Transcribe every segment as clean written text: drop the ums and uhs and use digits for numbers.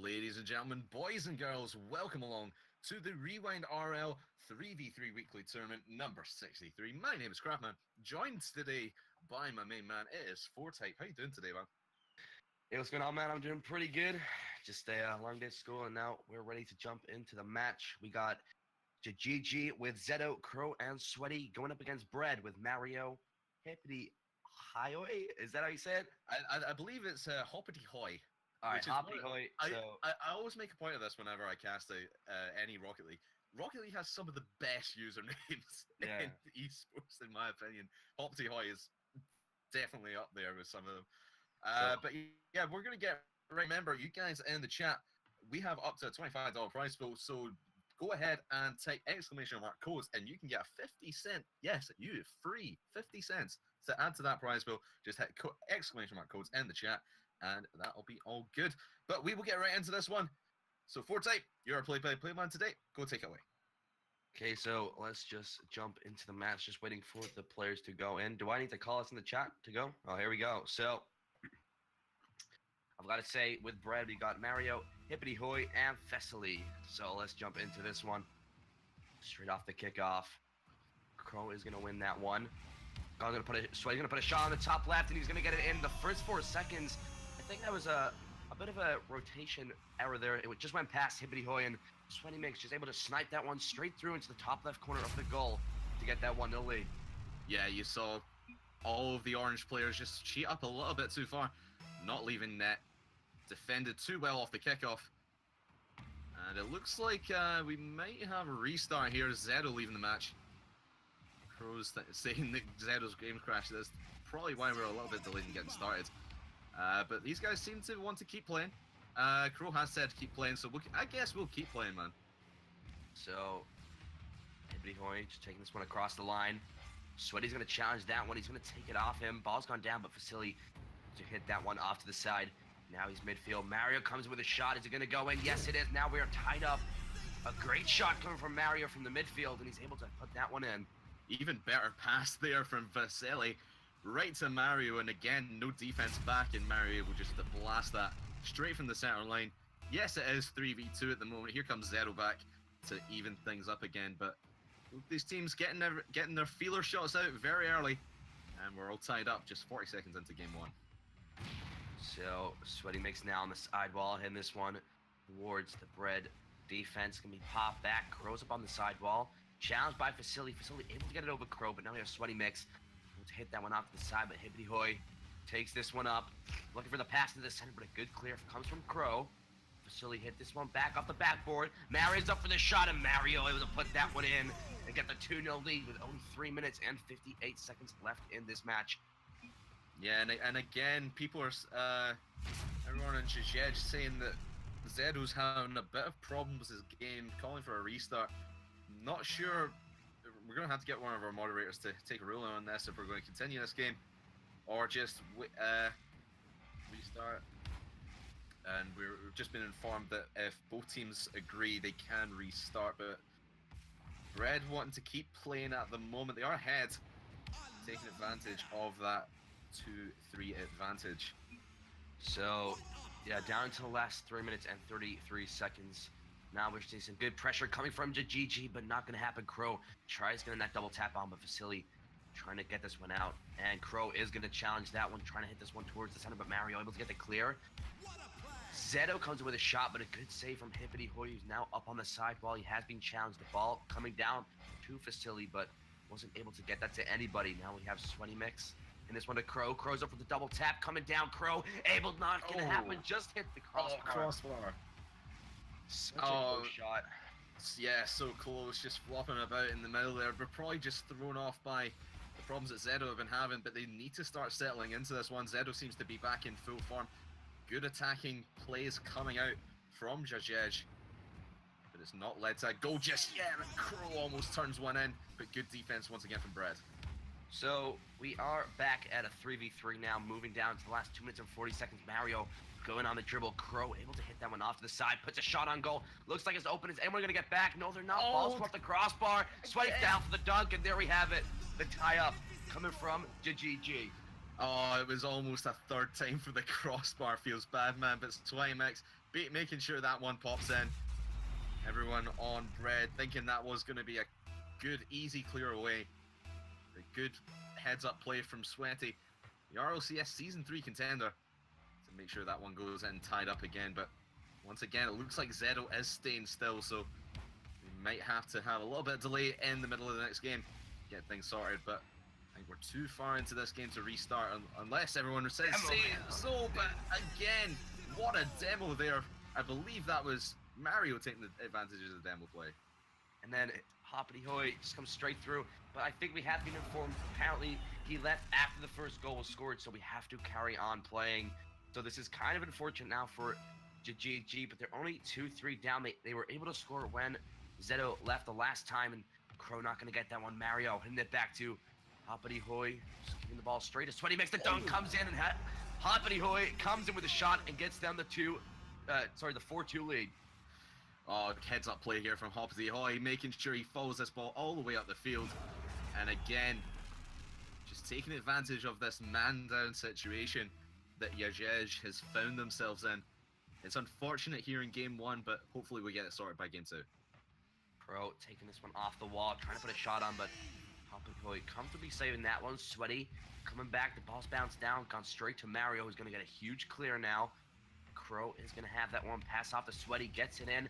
Ladies and gentlemen, boys and girls, welcome along to the Rewind RL 3v3 weekly tournament number 63. My name is Crafman, joined today by my main man. It is 4Type. How you doing today, man? Hey, what's going on, man? I'm doing pretty good. Just a long day at school, and now we're ready to jump into the match. We got GG with Zedo, Crow, and Sweaty going up against Bread with Mario, Hippity Hoy. Is that how you say it? I believe it's Hoppity Hoy. All right, Hoppity Hoy. I always make a point of this whenever I cast any Rocket League. Rocket League has some of the best usernames in esports, in my opinion. Hoppity Hoy is definitely up there with some of them. But yeah, we're going to get, remember, you guys in the chat, we have up to a $25 prize pool, so go ahead and type exclamation mark codes, and you can get a 50-cent, yes, you, free 50 cents to add to that prize pool. Just hit exclamation mark codes in the chat, and that'll be all good. But we will get right into this one. So 4Type, you're our play man today. Go take it away. Okay, so let's just jump into the match, just waiting for the players to go in. Do I need to call us in the chat to go? Oh, here we go. So I've got to say, with Bread, we got Mario, Hippity Hoy, and Thessaly. So let's jump into this one. Straight off the kickoff. Crow is going to win that one. Sweaty's going to put a shot on the top left, and he's going to get it in the first 4 seconds. I think that was a bit of a rotation error there. It just went past Hippity Hoy, and Sweaty Mix just able to snipe that one straight through into the top left corner of the goal to get that 1-0 lead. Yeah, you saw all of the orange players just cheat up a little bit too far, not leaving net. Defended too well off the kickoff. And it looks like we might have a restart here. Zedo leaving the match. Crow's saying that Zedo's game crashed. That's probably why we're a little bit delayed in getting started. But these guys seem to want to keep playing. Crow has said to keep playing, so I guess we'll keep playing, man. So, Hippity Hoy just taking this one across the line. Sweaty's going to challenge that one. He's going to take it off him. Ball's gone down, but Facility to hit that one off to the side. Now he's midfield. Mario comes with a shot. Is it going to go in? Yes, it is. Now we are tied up. A great shot coming from Mario from the midfield, and he's able to put that one in. Even better pass there from Vasily right to Mario, and again, no defense back, and Mario able just to blast that straight from the center line. Yes, it is 3v2 at the moment. Here comes Zero back to even things up again, but these teams getting their feeler shots out very early, and we're all tied up just 40 seconds into game 1. So, Sweaty Mix now on the sidewall, hitting this one towards the Bread defense. Can be popped back. Crow's up on the sidewall. Challenged by Facility. Facility able to get it over Crow, but now we have Sweaty Mix. Able to hit that one off to the side, but Hippity Hoy takes this one up. Looking for the pass to the center, but a good clear comes from Crow. Facility hit this one back off the backboard. Mario's up for the shot, and Mario able to put that one in and get the 2-0 lead with only 3 minutes and 58 seconds left in this match. Yeah, and again, people are, everyone in Zhezhej saying that Zedo's having a bit of problems with his game, calling for a restart. Not sure, we're going to have to get one of our moderators to take a ruling on this if we're going to continue this game, or just restart. And we've just been informed that if both teams agree, they can restart, but Bread wanting to keep playing at the moment. They are ahead, taking advantage of that 2-3 advantage. So, yeah, down to the last 3 minutes and 33 seconds. Now we're seeing some good pressure coming from GG, but not going to happen. Crow tries getting that double tap on, but Facility trying to get this one out. And Crow is going to challenge that one, trying to hit this one towards the center, but Mario able to get the clear. Zedo comes in with a shot, but a good save from Hippity Hoy, who's now up on the sidewall. He has been challenged. The ball coming down to Facility, but wasn't able to get that to anybody. Now we have Sweaty Mix. And this one to Crow. Crow's up with the double tap coming down. Crow able, not gonna happen. Just hit the crossbar. Crossbar. Such a close shot. Yeah, so close. Just flopping about in the middle there. We're probably just thrown off by the problems that Zedo have been having, but they need to start settling into this one. Zedo seems to be back in full form. Good attacking plays coming out from Zhezhej, but it's not led to a goal just yet. And Crow almost turns one in, but good defense once again from Bread. So we are back at a 3v3 now, moving down to the last 2 minutes and 40 seconds. Mario going on the dribble. Crow able to hit that one off to the side, puts a shot on goal. Looks like it's open. Is anyone going to get back? No, they're not. Balls off the crossbar. Sweaty down for the dunk, and there we have it. The tie-up coming from GG. Oh, it was almost a third time for the crossbar. Feels bad, man, but Sweaty Mix making sure that one pops in. Everyone on Bread thinking that was going to be a good, easy clear away. A good heads-up play from Sweaty, the RLCS Season 3 contender, to make sure that one goes in tied up again. But once again, it looks like Zedo is staying still, so we might have to have a little bit of delay in the middle of the next game to get things sorted. But I think we're too far into this game to restart unless everyone says so. But again, what a demo there. I believe that was Mario taking the advantage of the demo play. And then Hoppity Hoy just comes straight through. But I think we have been informed, apparently he left after the first goal was scored, so we have to carry on playing. So this is kind of unfortunate now for GG, but they're only 2-3 down. They were able to score when Zedo left the last time, and Crow not going to get that one. Mario hitting it back to Hoppity Hoy, just giving the ball straight to Sweaty, makes the dunk, comes in, and Hoppity Hoy comes in with a shot and gets them the 4-2 lead. Oh, heads up play here from Hoppity Hoy, making sure he follows this ball all the way up the field. And again, just taking advantage of this man-down situation that Yajej has found themselves in. It's unfortunate here in game 1, but hopefully we get it sorted by game 2. Pro taking this one off the wall, trying to put a shot on, but Hoppity Hoy comfortably saving that one. Sweaty coming back, the ball's bounced down, gone straight to Mario, who's going to get a huge clear now. Crow is going to have that one pass off to Sweaty, gets it in.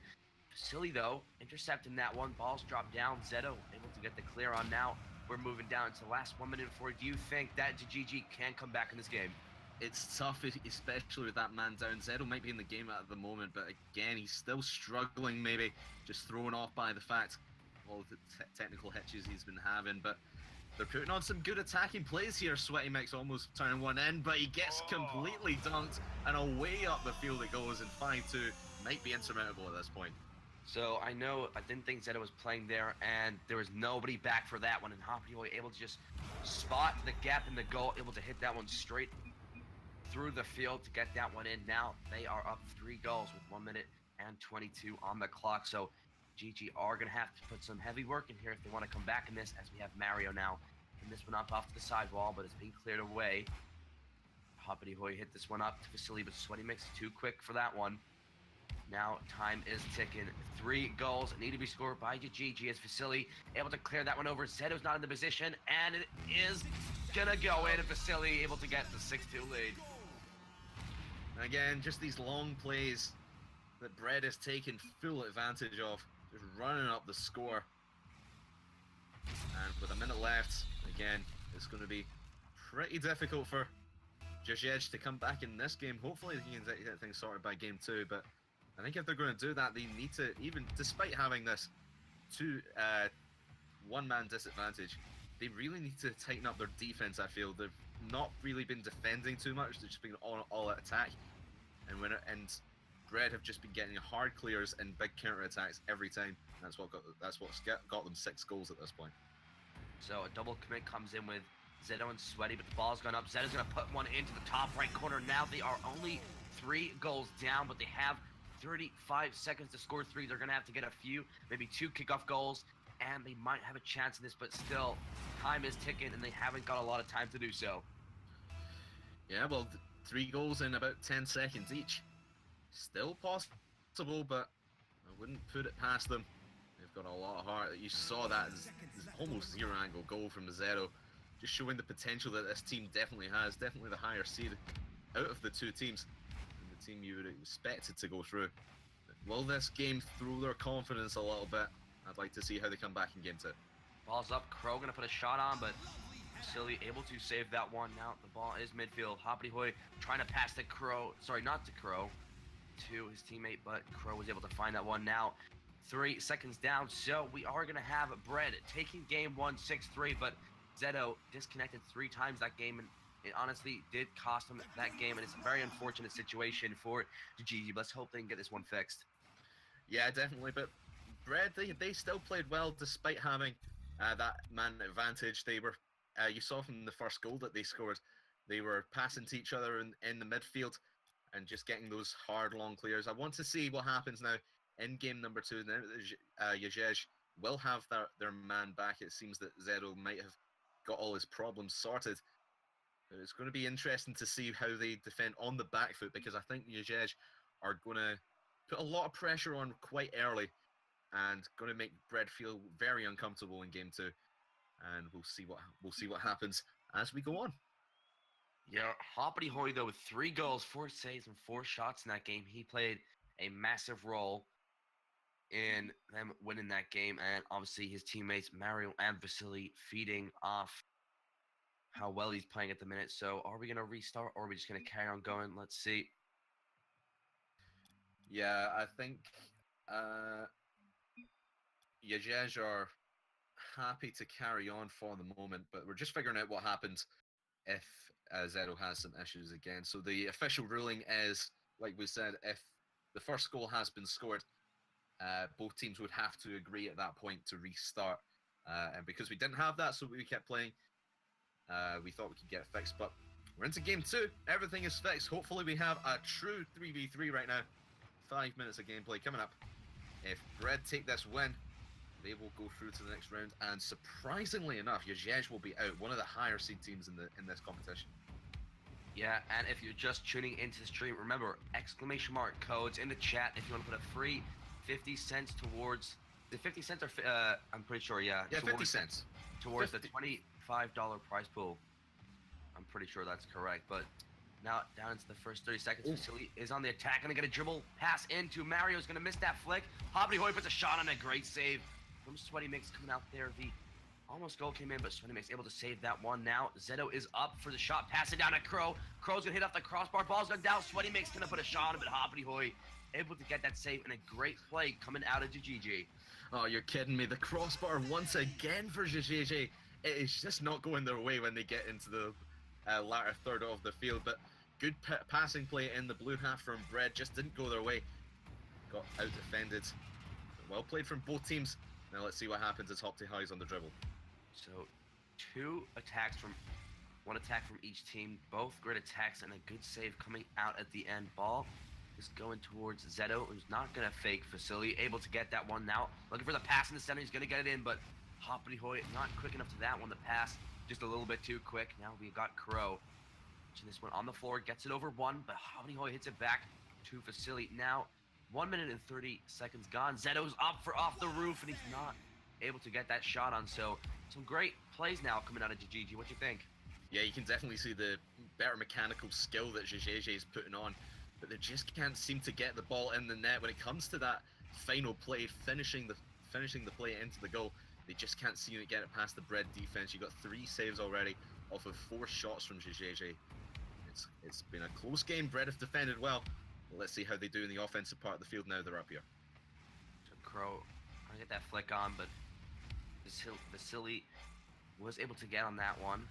Silly though, intercepting that one, ball's dropped down. Zedo able to get the clear on now. We're moving down to the last 1 minute and 4. Do you think that GG can come back in this game? It's tough, especially with that man down. Zedo might be in the game at the moment, but again, he's still struggling, maybe just thrown off by the fact all the technical hitches he's been having. But they're putting on some good attacking plays here. Sweaty Mix almost turning one in, but he gets completely dunked, and away up the field it goes, and 5-2 might be insurmountable at this point. So I didn't think Zedo was playing there, and there was nobody back for that one, and Hoppity Hoy able to just spot the gap in the goal, able to hit that one straight through the field to get that one in. Now they are up 3 goals with 1 minute and 22 on the clock, so GG are going to have to put some heavy work in here if they want to come back in this, as we have Mario now. And this one up off to the sidewall, but it's being cleared away. Hoppity Hoy hit this one up to Vasily, but Sweaty Mix too quick for that one. Now time is ticking. 3 goals need to be scored by GG as Vasily able to clear that one over. Zedo's not in the position, and it is gonna go in. Vasily able to get the 6-2 lead. Again, just these long plays that Bread is taking full advantage of, just running up the score. And with a minute left, again, it's going to be pretty difficult for Jajej to come back in this game. Hopefully they can get things sorted by game 2, but I think if they're going to do that, they need to, even despite having this one-man disadvantage, they really need to tighten up their defense. I feel they've not really been defending too much. They've just been all at attack, and Bread have just been getting hard clears and big counter attacks every time. That's what's got them 6 goals at this point. So a double commit comes in with Zedo and Sweaty, but the ball's gone up. Zedo's going to put one into the top right corner. Now they are only 3 goals down, but they have 35 seconds to score 3. They're going to have to get a few, maybe 2 kickoff goals, and they might have a chance in this, but still, time is ticking, and they haven't got a lot of time to do so. Yeah, well, 3 goals in about 10 seconds each. Still possible, but I wouldn't put it past them. They've got a lot of heart. You saw that as almost zero-angle goal from Zedo, just showing the potential that this team definitely has. Definitely the higher seed out of the 2 teams, and the team you would expect it to go through. Will this game throw their confidence a little bit? I'd like to see how they come back in game 2. Ball's up. Crow going to put a shot on, but Silly able to save that one. Now the ball is midfield. Hoppity Hoy trying to pass to Crow. Sorry, not to Crow. To his teammate, but Crow was able to find that one. Now 3 seconds down, so we are going to have Bread taking game 1 6-3, but Zedo disconnected 3 times that game, and it honestly did cost him that game, and it's a very unfortunate situation for GG. Let's hope they can get this one fixed. Yeah, definitely, but Bread, they still played well despite having that man advantage. They were, you saw from the first goal that they scored, they were passing to each other in the midfield and just getting those hard, long clears. I want to see what happens now in game number 2. Now Yajej will have their man back. It seems that Zedo might have got all his problems sorted. It's going to be interesting to see how they defend on the back foot, because I think Yajej are going to put a lot of pressure on quite early, and going to make Bread feel very uncomfortable in game 2. And we'll see what happens as we go on. Yeah, Hoppity Hoy though with 3 goals, 4 saves, and 4 shots in that game. He played a massive role in them winning that game, and obviously his teammates Mario and Vasily feeding off how well he's playing at the minute. So are we gonna restart or are we just gonna carry on going? Let's see. Yeah, I think Yajej are happy to carry on for the moment, but we're just figuring out what happens if Zero has some issues again. So the official ruling is, like we said, if the first goal has been scored, both teams would have to agree at that point to restart. And because we didn't have that, so we kept playing, we thought we could get it fixed. But we're into game 2. Everything is fixed. Hopefully we have a true 3v3 right now. 5 minutes of gameplay coming up. If Bread take this win, they will go through to the next round, and surprisingly enough, Yajej will be out, one of the higher seed teams in this competition. Yeah, and if you're just tuning into the stream, remember, exclamation mark codes in the chat if you want to put a free 50 cents towards the 50 cents or I'm pretty sure, yeah. Yeah, 50 cents. Towards 50. The $25 prize pool. I'm pretty sure that's correct, but now down into the first 30 seconds, Vasily is on the attack, gonna get a dribble pass into Mario's gonna miss that flick. Hoppity Hoy puts a shot on a great save from Sweaty Mix coming out there. The almost goal came in, but Sweaty Mix able to save that one. Now Zeto is up for the shot, pass it down to Crow. Crow's gonna hit off the crossbar, ball's gonna down. Sweaty Mix gonna put a shot on it, but Hoppity Hoy able to get that save and a great play coming out of GG. Oh, you're kidding me. The crossbar once again for GG. It is just not going their way when they get into the latter third of the field, but good passing play in the blue half from Bread, just didn't go their way. Got out-defended. Well played from both teams. Now let's see what happens as Hoppity Hoy's on the dribble. So, 1 attack from each team, both great attacks and a good save coming out at the end. Ball is going towards Zeto, who's not going to fake Vasily, able to get that one now. Looking for the pass in the center, he's going to get it in, but Hoppity Hoy not quick enough to that one. The pass just a little bit too quick. Now we got Crow. This one on the floor, gets it over 1, but Hoppity Hoy hits it back to Vasily. Now, 1 minute and 30 seconds gone. Zeto's up for off the roof, and he's not able to get that shot on. So, some great plays now coming out of GG. What do you think? Yeah, you can definitely see the better mechanical skill that GG is putting on, but they just can't seem to get the ball in the net. When it comes to that final play, finishing the play into the goal, they just can't seem to get it past the Bread defense. You got 3 saves already off of 4 shots from GG. It's been a close game. Bread have defended well. Let's see how they do in the offensive part of the field now they're up here. So Crow trying to get that flick on, but Vasily was able to get on that one.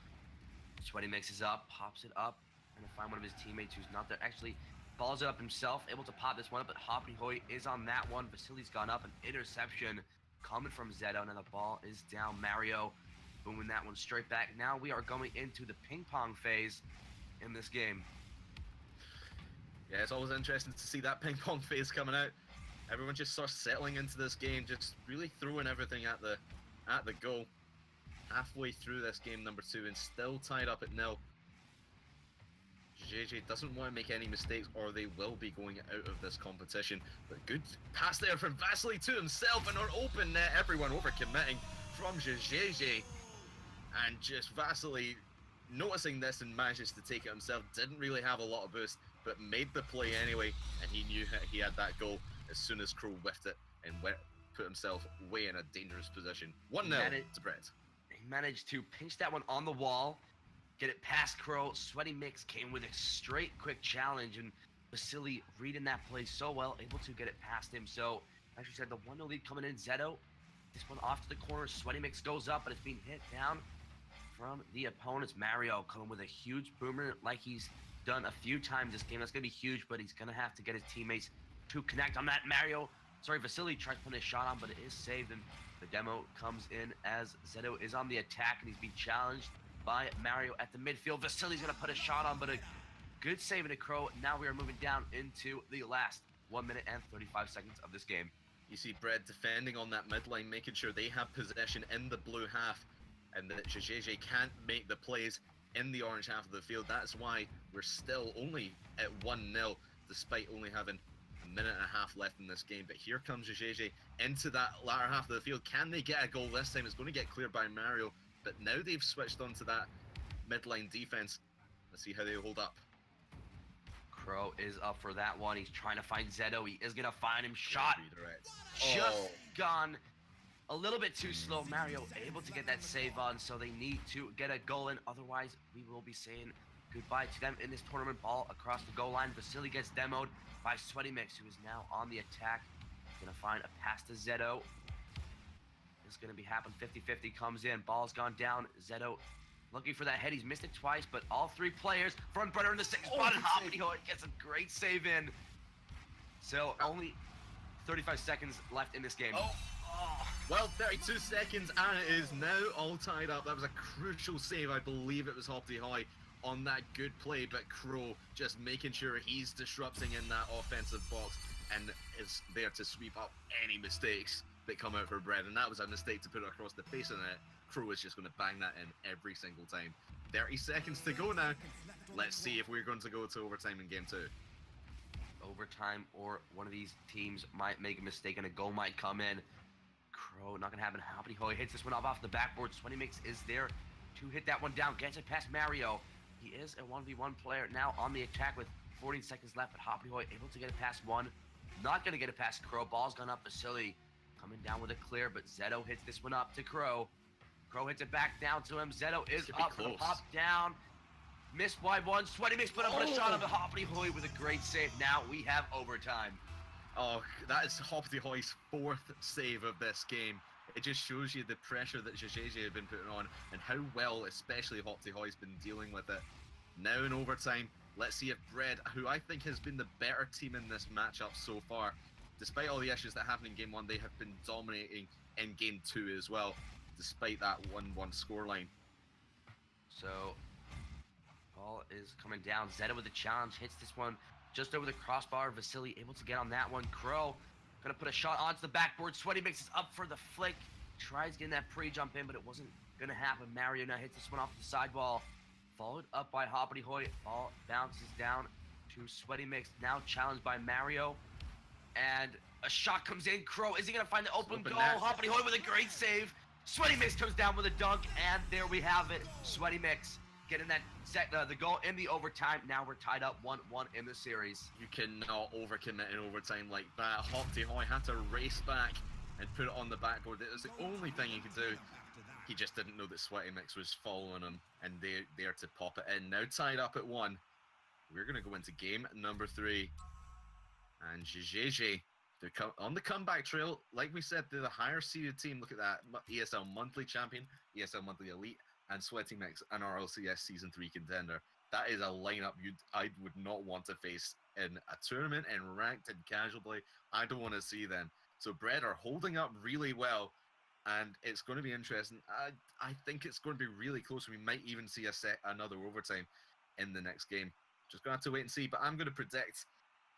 Sweaty mixes up, pops it up, and to find one of his teammates who's not there. Actually, follows it up himself, able to pop this one up, but Hoppity Hoy is on that one. Vasily's gone up, an interception coming from Zeto, and the ball is down. Mario booming that one straight back. Now we are going into the ping pong phase in this game. Yeah, it's always interesting to see that ping pong phase coming out. Everyone just starts settling into this game, just really throwing everything at the goal. Halfway through this game number 2 and still tied up at 0. JJ doesn't want to make any mistakes or they will be going out of this competition. But good pass there from Vasily to himself and an open net. Everyone overcommitting from JJ. And just Vasily noticing this and manages to take it himself. Didn't really have a lot of boost, but made the play anyway. And he knew he had that goal as soon as Crow whiffed it and put himself way in a dangerous position. 1-0 to Brett. He managed to pinch that one on the wall, get it past Crow. Sweaty Mix came with a straight, quick challenge, and Vasily reading that play so well, able to get it past him. So, as you said, the 1-0 lead coming in. Zeto, this one off to the corner. Sweaty Mix goes up, but it's being hit down from the opponents. Mario coming with a huge boomer like he's done a few times this game. That's going to be huge, but he's going to have to get his teammates to connect on that. Vasily tries to put his shot on, but it is saved, and the demo comes in as Zeto is on the attack, and he's being challenged by Mario at the midfield. Vasily's going to put a shot on, but a good save in a Crow. Now we are moving down into the last 1 minute and 35 seconds of this game. You see Bread defending on that midline, making sure they have possession in the blue half, and that JJ can't make the plays in the orange half of the field. That's why we're still only at 1-0, despite only having a minute and a half left in this game, but here comes JJ into that latter half of the field. Can they get a goal this time? It's going to get cleared by Mario, but now they've switched onto that midline defense. Let's see how they hold up. Crow is up for that one. He's trying to find Zedo. He is going to find him. Shot. Just gone a little bit too slow. Mario able to get that save on, so they need to get a goal in. Otherwise, we will be saying goodbye to them in this tournament. Ball across the goal line. Vasily gets demoed by Sweaty Mix, who is now on the attack. Going to find a pass to Zedo. It's going to be happen. 50-50 comes in. Ball's gone down. Zedo looking for that head. He's missed it twice, but all three players. Front runner in the sixth spot, and Hoppity Hoy gets a great save in. So only 35 seconds left in this game. Well, 32 seconds, and it is now all tied up. That was a crucial save. I believe it was Hoppity Hoy on that good play, but Crow just making sure he's disrupting in that offensive box and is there to sweep up any mistakes that come out for Bread. And that was a mistake to put it across the face of the net. Crow is just going to bang that in every single time. 30 seconds to go now. Let's see if we're going to go to overtime in game 2. Overtime, or one of these teams might make a mistake and a goal might come in. Crow, not going to happen. Hoppity Hoy hits this one off the backboard. Sweaty Mix is there to hit that one down. Gets it past Mario. He is a 1v1 player now on the attack with 14 seconds left, but Hoppity Hoy able to get it past one. Not going to get it past Crow. Ball's gone up. Vasily coming down with a clear, but Zedo hits this one up to Crow. Crow hits it back down to him. Zedo is up for the pop down. Missed by one. Sweaty Mix put up a shot of the Hoppity Hoy with a great save. Now we have overtime. Oh, that is Hoppity Hoy's 4th save of this game. It just shows you the pressure that JJ had been putting on and how well, especially Hoppity Hoy's been dealing with it. Now in overtime, let's see if Bread, who I think has been the better team in this matchup so far, despite all the issues that happened in game 1, they have been dominating in game 2 as well, despite that 1-1 scoreline. So, ball is coming down. Zedo with the challenge, hits this one just over the crossbar. Vasily able to get on that one. Crow gonna put a shot onto the backboard. Sweaty Mix is up for the flick. Tries getting that pre-jump in, but it wasn't gonna happen. Mario now hits this one off the sidewall. Followed up by Hoppity Hoy. Ball bounces down to Sweaty Mix. Now challenged by Mario. And a shot comes in. Crow, is he gonna find the open goal? Hoppity Hoy with a great save. Sweaty Mix comes down with a dunk, and there we have it. Sweaty Mix getting that the goal in the overtime. Now we're tied up 1-1 in the series. You cannot overcommit in overtime like that. Hoppity Hoy had to race back and put it on the backboard. It was the only thing he could do. He just didn't know that Sweaty Mix was following him, and they're there to pop it in. Now tied up at 1. We're going to go into game number 3. And JJ, they're on the comeback trail. Like we said, they're the higher seeded team. Look at that. ESL Monthly Champion, ESL Monthly Elite, and Sweaty Mix, an RLCS Season 3 contender. That is a lineup I would not want to face in a tournament, in ranked and casual play. I don't want to see them. So Bread are holding up really well, and it's going to be interesting. I think it's going to be really close. We might even see another overtime in the next game. Just going to have to wait and see, but I'm going to predict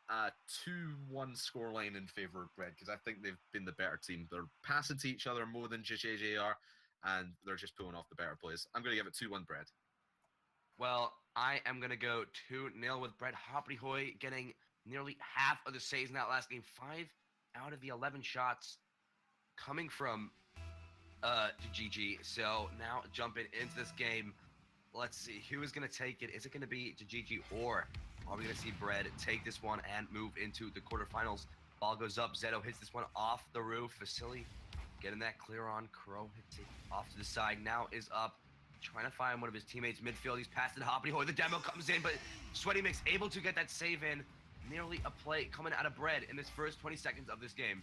a 2-1 scoreline in favor of Bread, because I think they've been the better team. They're passing to each other more than JJ are, and they're just pulling off the better plays. I'm going to give it 2-1 Bread. Well, I am going to go 2-0 with Bread. Hoppity Hoy getting nearly half of the saves in that last game. 5 out of the 11 shots coming from GG. So now jumping into this game, let's see who is going to take it. Is it going to be GG, or are we going to see Bread take this one and move into the quarterfinals? Ball goes up. Zedo hits this one off the roof. Vasily getting that clear on. Crow hits it off to the side. Now is up, trying to find one of his teammates midfield. He's passed it. Hoppity Hoy. The demo comes in, but Sweaty Mix able to get that save in. Nearly a play coming out of Bread in this first 20 seconds of this game.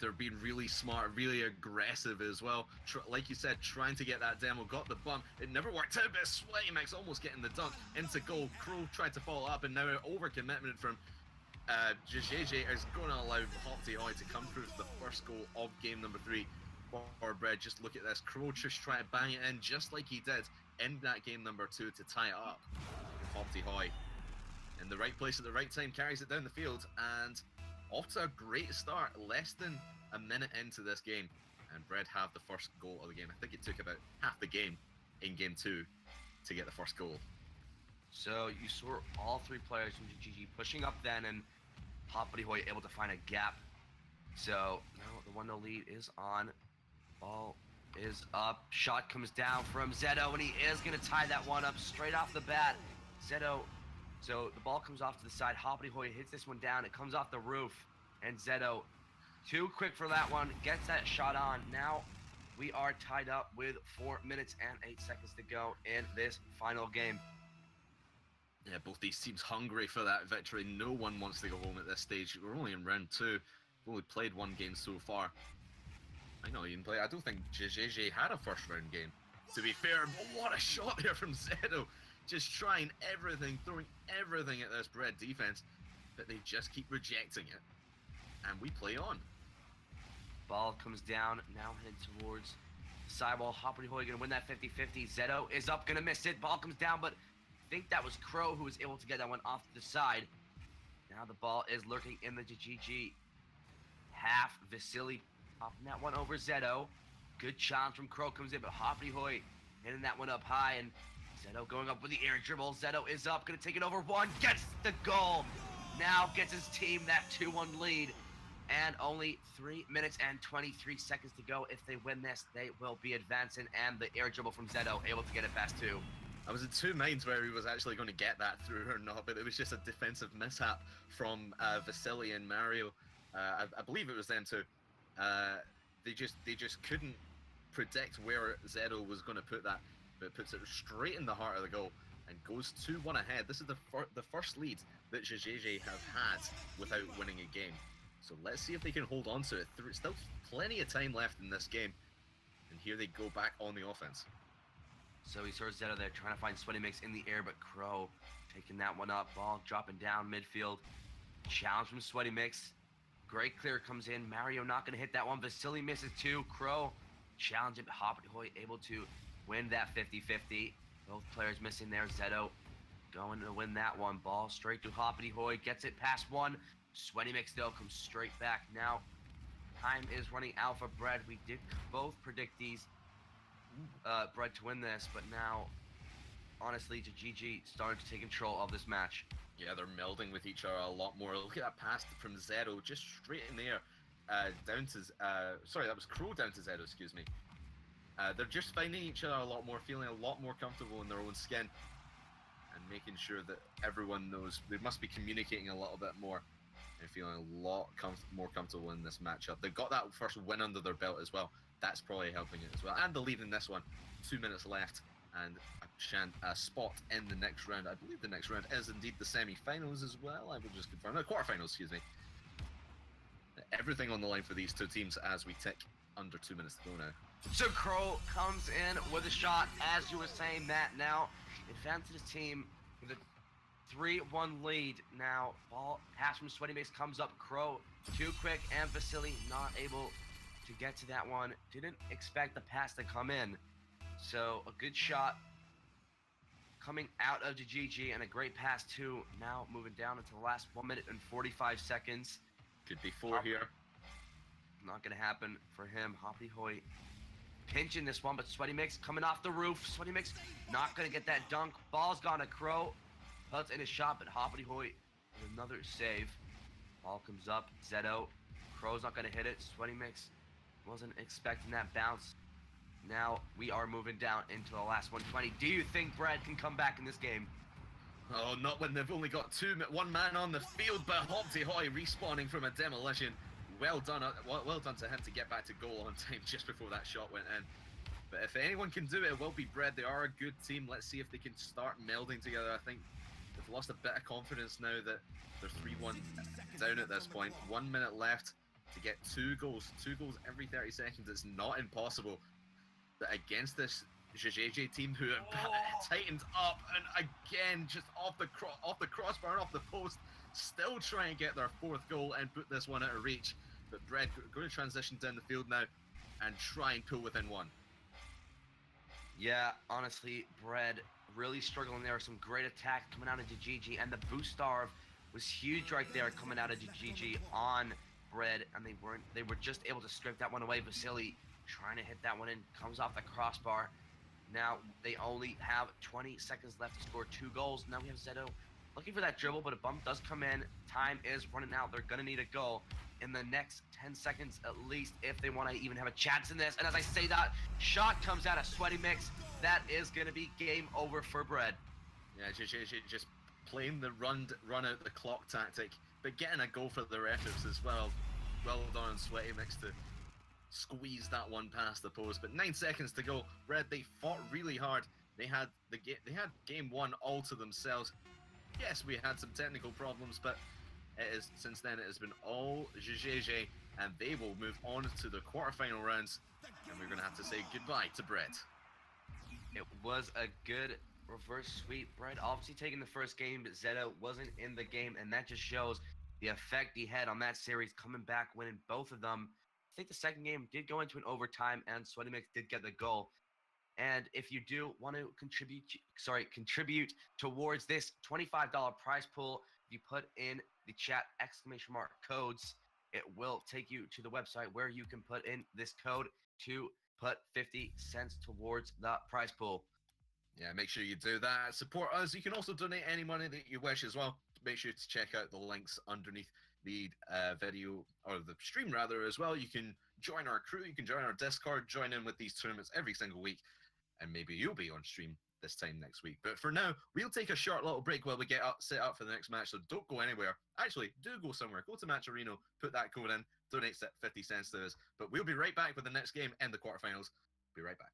They're being really smart, really aggressive as well. Like you said, trying to get that demo, got the bump. It never worked out, but Sweaty Mix almost getting the dunk into goal. Crow tried to follow up, and now an overcommitment from JJ is going to allow Hoppity Hoy to come through for the first goal of game number 3 for Bread. Just look at this. Crow just trying to bang it in, just like he did in that game number 2 to tie it up. Hoppity Hoy in the right place at the right time, carries it down the field, and off to a great start. Less than a minute into this game, and Bread have the first goal of the game. I think it took about half the game in game 2 to get the first goal. So you saw all 3 players from GG pushing up then and Hoppity Hoy able to find a gap. So now the 1-0 lead is on. Ball is up. Shot comes down from Zeto, and he is going to tie that one up straight off the bat. Zeto, so the ball comes off to the side. Hoppity Hoy hits this one down. It comes off the roof, and Zeto, too quick for that one, gets that shot on. Now we are tied up with 4 minutes and 8 seconds to go in this final game. Yeah, both these teams hungry for that victory. No one wants to go home at this stage. We're only in round 2. We've only played 1 game so far. I don't think JJ had a first round game, to be fair. But what a shot there from Zeto. Just trying everything, throwing everything at this Bread defense. But they just keep rejecting it. And we play on. Ball comes down, now heading towards the sidewall. Hoppity Hoy gonna win that 50-50. Zeto is up, gonna miss it. Ball comes down, but I think that was Crow who was able to get that one off to the side. Now the ball is lurking in the GG half. Vasily popping that one over Zeto. Good challenge from Crow comes in, but Hoppity Hoy hitting that one up high, and Zeto going up with the air dribble. Zeto is up, gonna take it over one, gets the goal. Now gets his team that 2-1 lead. And only 3 minutes and 23 seconds to go. If they win this, they will be advancing. And the air dribble from Zeto, able to get it past 2. I was in 2 minds where he was actually going to get that through or not, but it was just a defensive mishap from Vasily and Mario. I believe it was them too. They just couldn't predict where Zeto was going to put that, but puts it straight in the heart of the goal and goes 2-1 ahead. This is the first lead that JJ have had without winning a game. So let's see if they can hold on to it. Still plenty of time left in this game. And here they go back on the offense. So he saw Zeto there trying to find Sweaty Mix in the air, but Crow taking that one up. Ball dropping down midfield. Challenge from Sweaty Mix. Great clear comes in. Mario not going to hit that one. Vasily misses 2. Crow challenge it. Hoppity Hoy able to win that 50-50. Both players missing there. Zeto going to win that one. Ball straight to Hoppity Hoy. Gets it past 1. Sweaty Mix though comes straight back. Now time is running out for Bread. We did both predict these Bread to win this, but now honestly GG starting to take control of this match. Yeah, they're melding with each other a lot more. Look at that pass from Zeto, just straight in there, down to sorry, that was Crow down to Zeto, excuse me. They're just finding each other a lot more, feeling a lot more comfortable in their own skin, and making sure that everyone knows they must be communicating a little bit more. And feeling a lot more comfortable in this matchup. They've got that first win under their belt as well. That's probably helping it as well. And the lead in this one. 2 minutes left and a spot in the next round. I believe the next round is indeed the semi-finals as well. I will just confirm. No, quarterfinals, excuse me. Everything on the line for these two teams as we tick under 2 minutes to go now. So Crow comes in with a shot, as you were saying that. Now advances his team with a 3-1 lead. Now ball pass from Sweaty Mix comes up. Crow too quick, and Vasily not able to get to that one. Didn't expect the pass to come in. So a good shot coming out of the GG, and a great pass too. Now moving down into the last 1 minute and 45 seconds. Could be 4 here. Not gonna happen for him. Hoppity Hoy pinching this one, but Sweaty Mix coming off the roof. Sweaty Mix not gonna get that dunk. Ball's gone to Crow. Puts in a shot, but Hoppity Hoy with another save. Ball comes up. Zeto. Crow's not going to hit it. Sweaty Mix wasn't expecting that bounce. Now we are moving down into the last 120. Do you think Brad can come back in this game? Oh, not when they've only got one man on the field, but Hoppity Hoy respawning from a demolition. Well done to him to get back to goal on time just before that shot went in. But if anyone can do it, it will be Bread. They are a good team. Let's see if they can start melding together. I think they've lost a bit of confidence now that they're 3-1 down at this point. 1 minute left to get 2 goals. 2 goals every 30 seconds. It's not impossible. But against this JJ team who have tightened up, and again just off the crossbar, off the post, still trying to get their 4th goal and put this one out of reach. But Bread going to transition down the field now and try and pull within 1. Yeah, honestly, Bread really struggling there. Some great attack coming out of GG, and the boost starve was huge right there coming out of GG on Bread, and they were just able to scrape that one away. Vasily trying to hit that one in, comes off the crossbar. Now they only have 20 seconds left to score 2 goals. Now we have Zeto looking for that dribble, but a bump does come in. Time is running out. They're going to need a goal in the next 10 seconds at least if they want to even have a chance in this. And as I say that, shot comes out of Sweaty Mix. That is going to be game over for Bread. Yeah, just playing the run out the clock tactic, but getting a goal for their efforts as well. Well done on Sweaty Mix to squeeze that one past the post. But 9 seconds to go. Red, they fought really hard. They had game one all to themselves. Yes, we had some technical problems, but since then it has been all GG, and they will move on to the quarterfinal rounds, and we're gonna have to say goodbye to Brett. It was a good reverse sweep. Brett obviously taking the first game, but Zeta wasn't in the game, and that just shows the effect he had on that series, coming back, winning both of them. I think the second game did go into an overtime, and Sweaty Mix did get the goal. And if you do want to contribute towards this $25 prize pool, if you put in the chat !codes, it will take you to the website where you can put in this code to put 50 cents towards the prize pool. Yeah, make sure you do that. Support us. You can also donate any money that you wish as well. Make sure to check out the links underneath the video, or the stream rather, as well. You can join our crew. You can join our Discord, join in with these tournaments every single week, and maybe you'll be on stream this time next week. But for now, we'll take a short little break while we get set up for the next match, so don't go anywhere. Actually, do go somewhere. Go to Match Arena, put that code in, donate 50 cents to us. But we'll be right back with the next game and the quarterfinals. Be right back.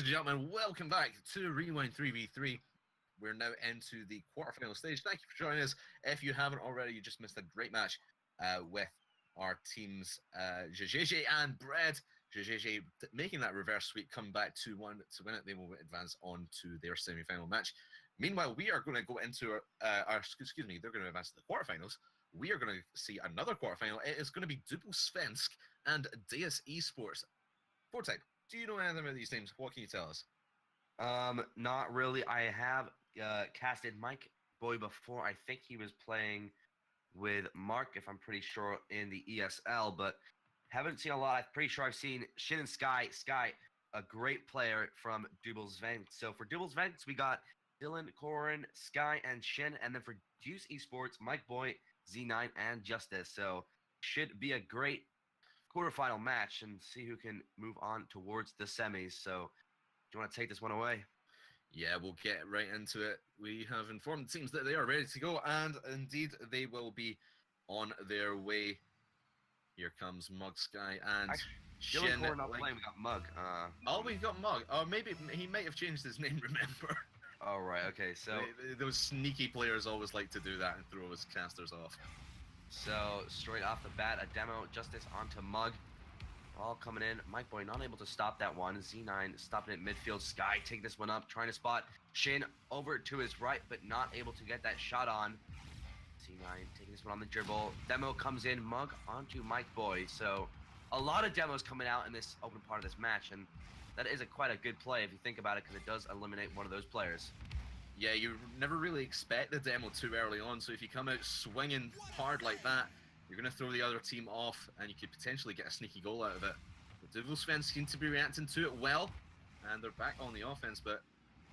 Ladies and gentlemen, welcome back to Rewind 3v3. We're now into the quarterfinal stage. Thank you for joining us. If you haven't already, you just missed a great match with our teams, JJJ and Bread. JJJ making that reverse sweep, coming back 2-1 to win it. They will advance on to their semi-final match. Meanwhile, we are going to go into they're going to advance to the quarterfinals. We are going to see another quarterfinal. It is going to be Double Svensk and Deus Esports. Fortype, do you know anything about these teams? What can you tell us? Not really. I have casted Mike Boy before. I think he was playing with Mark, if I'm pretty sure, in the ESL, but haven't seen a lot. I'm pretty sure I've seen Shin and Sky. Sky, a great player from Double Svensk. So for Double Svensk, we got Dylan, Corin, Sky, and Shin. And then for Deuce Esports, Mike Boy, Z9, and Justice. So should be a great quarterfinal match and see who can move on towards the semis. So do you want to take this one away? Yeah, we'll get right into it. We have informed the teams that they are ready to go, and indeed they will be on their way. Here comes Mug Sky and Shin. Dylan Corin not playing, we got Mug. We've got Mug. Or maybe he might have changed his name, remember? All right, okay, so those sneaky players always like to do that and throw his casters off. So straight off the bat, a demo, Justice onto Mug. All coming in. Mike Boy not able to stop that one. Z9 stopping it midfield. Sky take this one up, trying to spot Shin over to his right, but not able to get that shot on. Z9 taking this one on the dribble. Demo comes in, Mug onto Mike Boy. So a lot of demos coming out in this open part of this match, and that is quite a good play if you think about it, because it does eliminate one of those players. Yeah, you never really expect the demo too early on, so if you come out swinging hard like that, you're going to throw the other team off, and you could potentially get a sneaky goal out of it. The Double Svensk seem to be reacting to it well, and they're back on the offense, but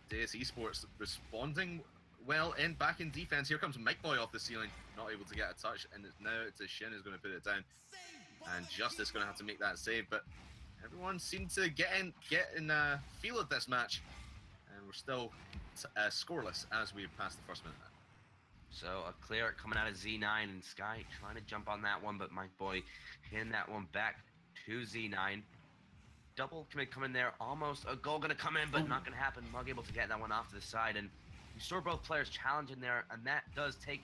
Deus Esports responding well back in defense. Here comes Mike Boy off the ceiling, not able to get a touch, and now it's Shin who's going to put it down, and Justice going to have to make that save, but everyone seemed to get in feel of this match, and we're still scoreless as we pass the first minute. So a clear coming out of Z9 and Sky trying to jump on that one, but Mike Boy hitting that one back to Z9. Double commit coming there, almost a goal going to come in, but not going to happen. Mug able to get that one off to the side, and you saw both players challenging there, and that does take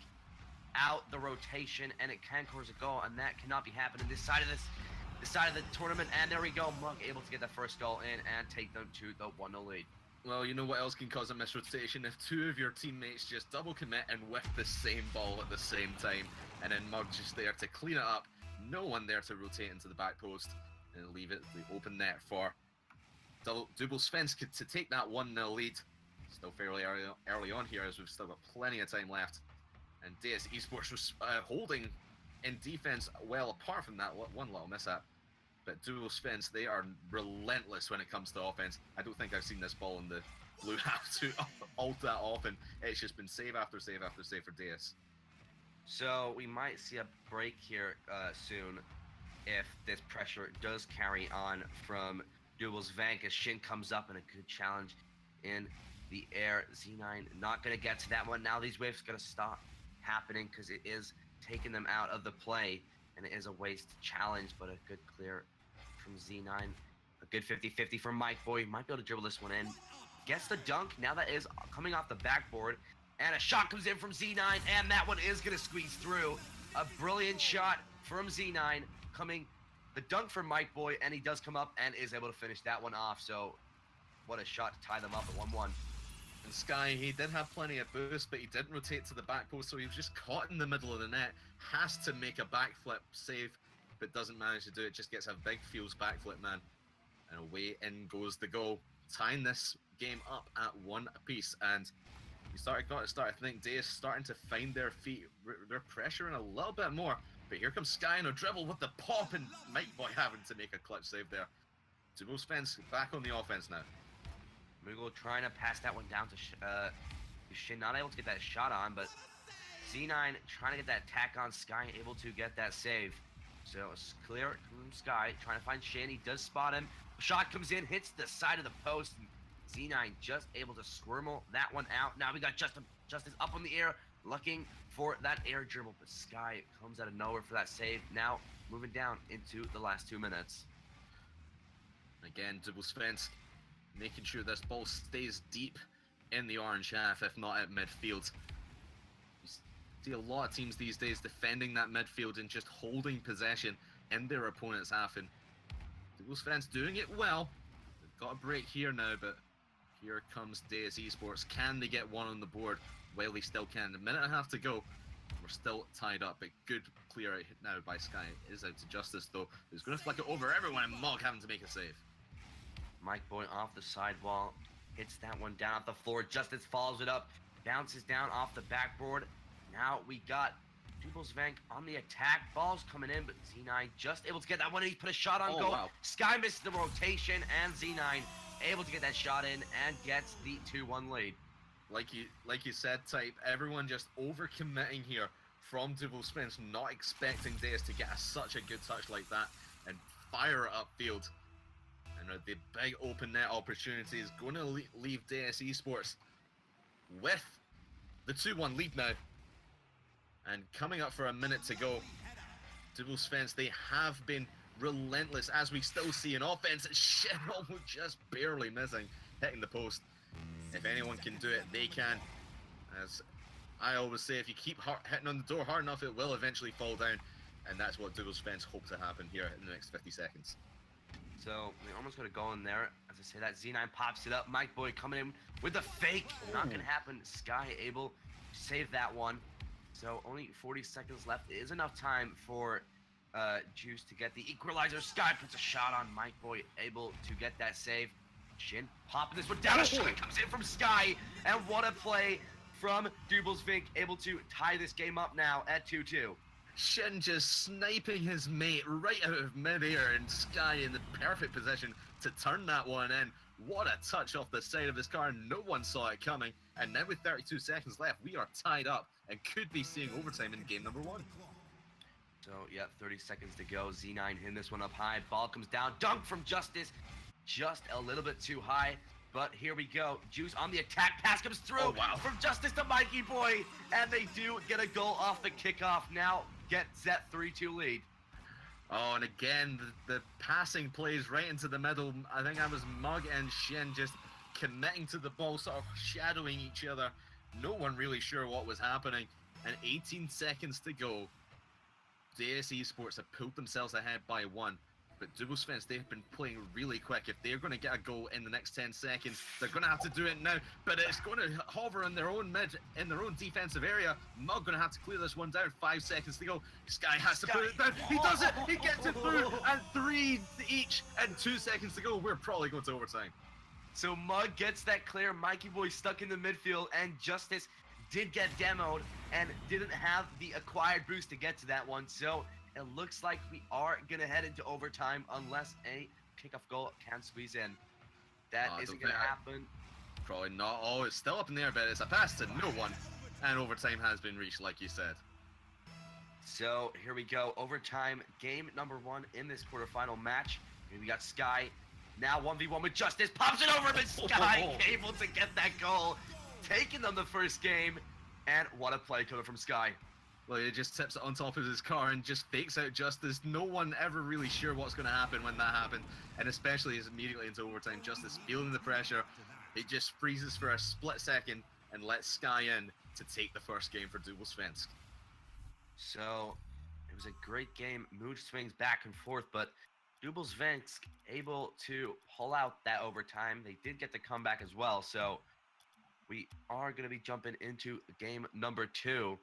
out the rotation, and it can cause a goal, and that cannot be happening this side of the tournament. And there we go, Mug able to get that first goal in and take them to the 1-0 lead. Well, you know what else can cause a misrotation? If two of your teammates just double commit and whiff the same ball at the same time, and then Mug just there to clean it up, no one there to rotate into the back post and leave it the open net for Double Svensk to take that 1-0 lead. Still fairly early on here, as we've still got plenty of time left. And Deus Esports was holding in defense well, apart from that one little mishap. But Double Svensk, they are relentless when it comes to offense. I don't think I've seen this ball in the blue half all that often. It's just been save after save after save for Deus. So we might see a break here soon if this pressure does carry on from Double Svensk as Shin comes up in a good challenge in the air. Z9 not going to get to that one. Now these waves going to stop happening because it is taking them out of the play, and it is a waste challenge, but a good clear from Z9. A good 50-50 from Mike Boy. Might be able to dribble this one in. Gets the dunk. Now that is coming off the backboard. And a shot comes in from Z9, and that one is going to squeeze through. A brilliant shot from Z9 coming. The dunk from Mike Boy, and he does come up and is able to finish that one off. So what a shot to tie them up at 1-1. And Sky, he did have plenty of boost, but he didn't rotate to the back post, so he was just caught in the middle of the net. Has to make a backflip save, but doesn't manage to do it. Just gets a big feels backflip, man. And away in goes the goal, tying this game up at 1 apiece. And you got to start to think Deus starting to find their feet. They're pressuring a little bit more. But here comes Sky on a dribble with the pop, and Mike Boy having to make a clutch save there. Double Svensk back on the offense now. Mughal trying to pass that one down to Shin, not able to get that shot on, but Z9 trying to get that tack on. Sky able to get that save. So it's clear from Sky, trying to find Shin. He does spot him. Shot comes in, hits the side of the post. And Z9 just able to squirmel that one out. Now we got Justice up on the air, looking for that air dribble, but Sky comes out of nowhere for that save. Now moving down into the last 2 minutes. Again, Double Svensk making sure this ball stays deep in the orange half, if not at midfield. You see a lot of teams these days defending that midfield and just holding possession in their opponent's half, and Duels fans doing it well. They've got a break here now, but here comes Deus Esports. Can they get one on the board? Well, they still can. A minute and a half to go. We're still tied up, but good clear out now by Sky. It is out to Justice, though, who's going to flick it over everyone, and Mog having to make a save. Mike Boy off the sidewall, hits that one down off the floor. Justice follows it up, bounces down off the backboard. Now we got Dubelsvank on the attack. Ball's coming in, but Z9 just able to get that one. He put a shot on goal. Wow. Sky misses the rotation, and Z9 able to get that shot in and gets the 2-1 lead. Like you said, Type, everyone just overcommitting here from Dubelsvank, not expecting Deus to get such a good touch like that and fire it upfield. And the big open net opportunity is going to leave Deus Esports with the 2-1 lead now. And coming up for a minute to go, Dubelsvank, they have been relentless, as we still see an offense. Shenol just barely missing, hitting the post. If anyone can do it, they can. As I always say, if you keep hitting on the door hard enough, it will eventually fall down. And that's what Dubelsvank hope to happen here in the next 50 seconds. So we almost got a goal in there. As I say that, Z9 pops it up. Mike Boy coming in with a fake. Not going to happen. Sky able to save that one. So only 40 seconds left. It is enough time for Juice to get the equalizer. Sky puts a shot on Mike Boy, able to get that save. Shin popping this one down. A shot comes in from Sky. And what a play from Dubelsvank, able to tie this game up now at 2-2. Shin just sniping his mate right out of mid-air, and Sky in the perfect position to turn that one in. What a touch off the side of his car. No one saw it coming. And now with 32 seconds left, we are tied up and could be seeing overtime in game number 1. So, yeah, 30 seconds to go. Z9 hitting this one up high. Ball comes down. Dunk from Justice. Just a little bit too high. But here we go. Juice on the attack. Pass comes through. Oh, wow. From Justice to Mikey Boy. And they do get a goal off the kickoff. Now gets that 3-2 lead. Oh, and again, the passing plays right into the middle. I think that was Mug and Shin just committing to the ball, sort of shadowing each other. No one really sure what was happening. And 18 seconds to go. Deus Esports have pulled themselves ahead by 1. But Dubelsvank, they've been playing really quick. If they're going to get a goal in the next 10 seconds, they're going to have to do it now. But it's going to hover in their own in their own defensive area. Mug going to have to clear this one down. 5 seconds to go. Sky has to put it down. He does it. He gets it through. And 3 each. And 2 seconds to go. We're probably going to overtime. So Mug gets that clear. Mikey Boy stuck in the midfield. And Justice did get demoed and didn't have the acquired boost to get to that one. So it looks like we are going to head into overtime unless a kickoff goal can squeeze in. That isn't going to happen. Probably not. Oh, it's still up in the air, but it's a pass to no one. And overtime has been reached, like you said. So here we go. Overtime, game number 1 in this quarterfinal match. Here we got Sky. Now 1v1 with Justice. Pops it over, but Sky able to get that goal. Taking them the first game. And what a play coming from Sky. Well, he just tips it on top of his car and just fakes out Justice. No one ever really sure what's going to happen when that happened. And especially as immediately into overtime, Justice feeling the pressure. He just freezes for a split second and lets Sky in to take the first game for Dubelsvank. So, it was a great game. Mood swings back and forth, but Dubelsvank able to pull out that overtime. They did get the comeback as well. So, we are going to be jumping into game number 2.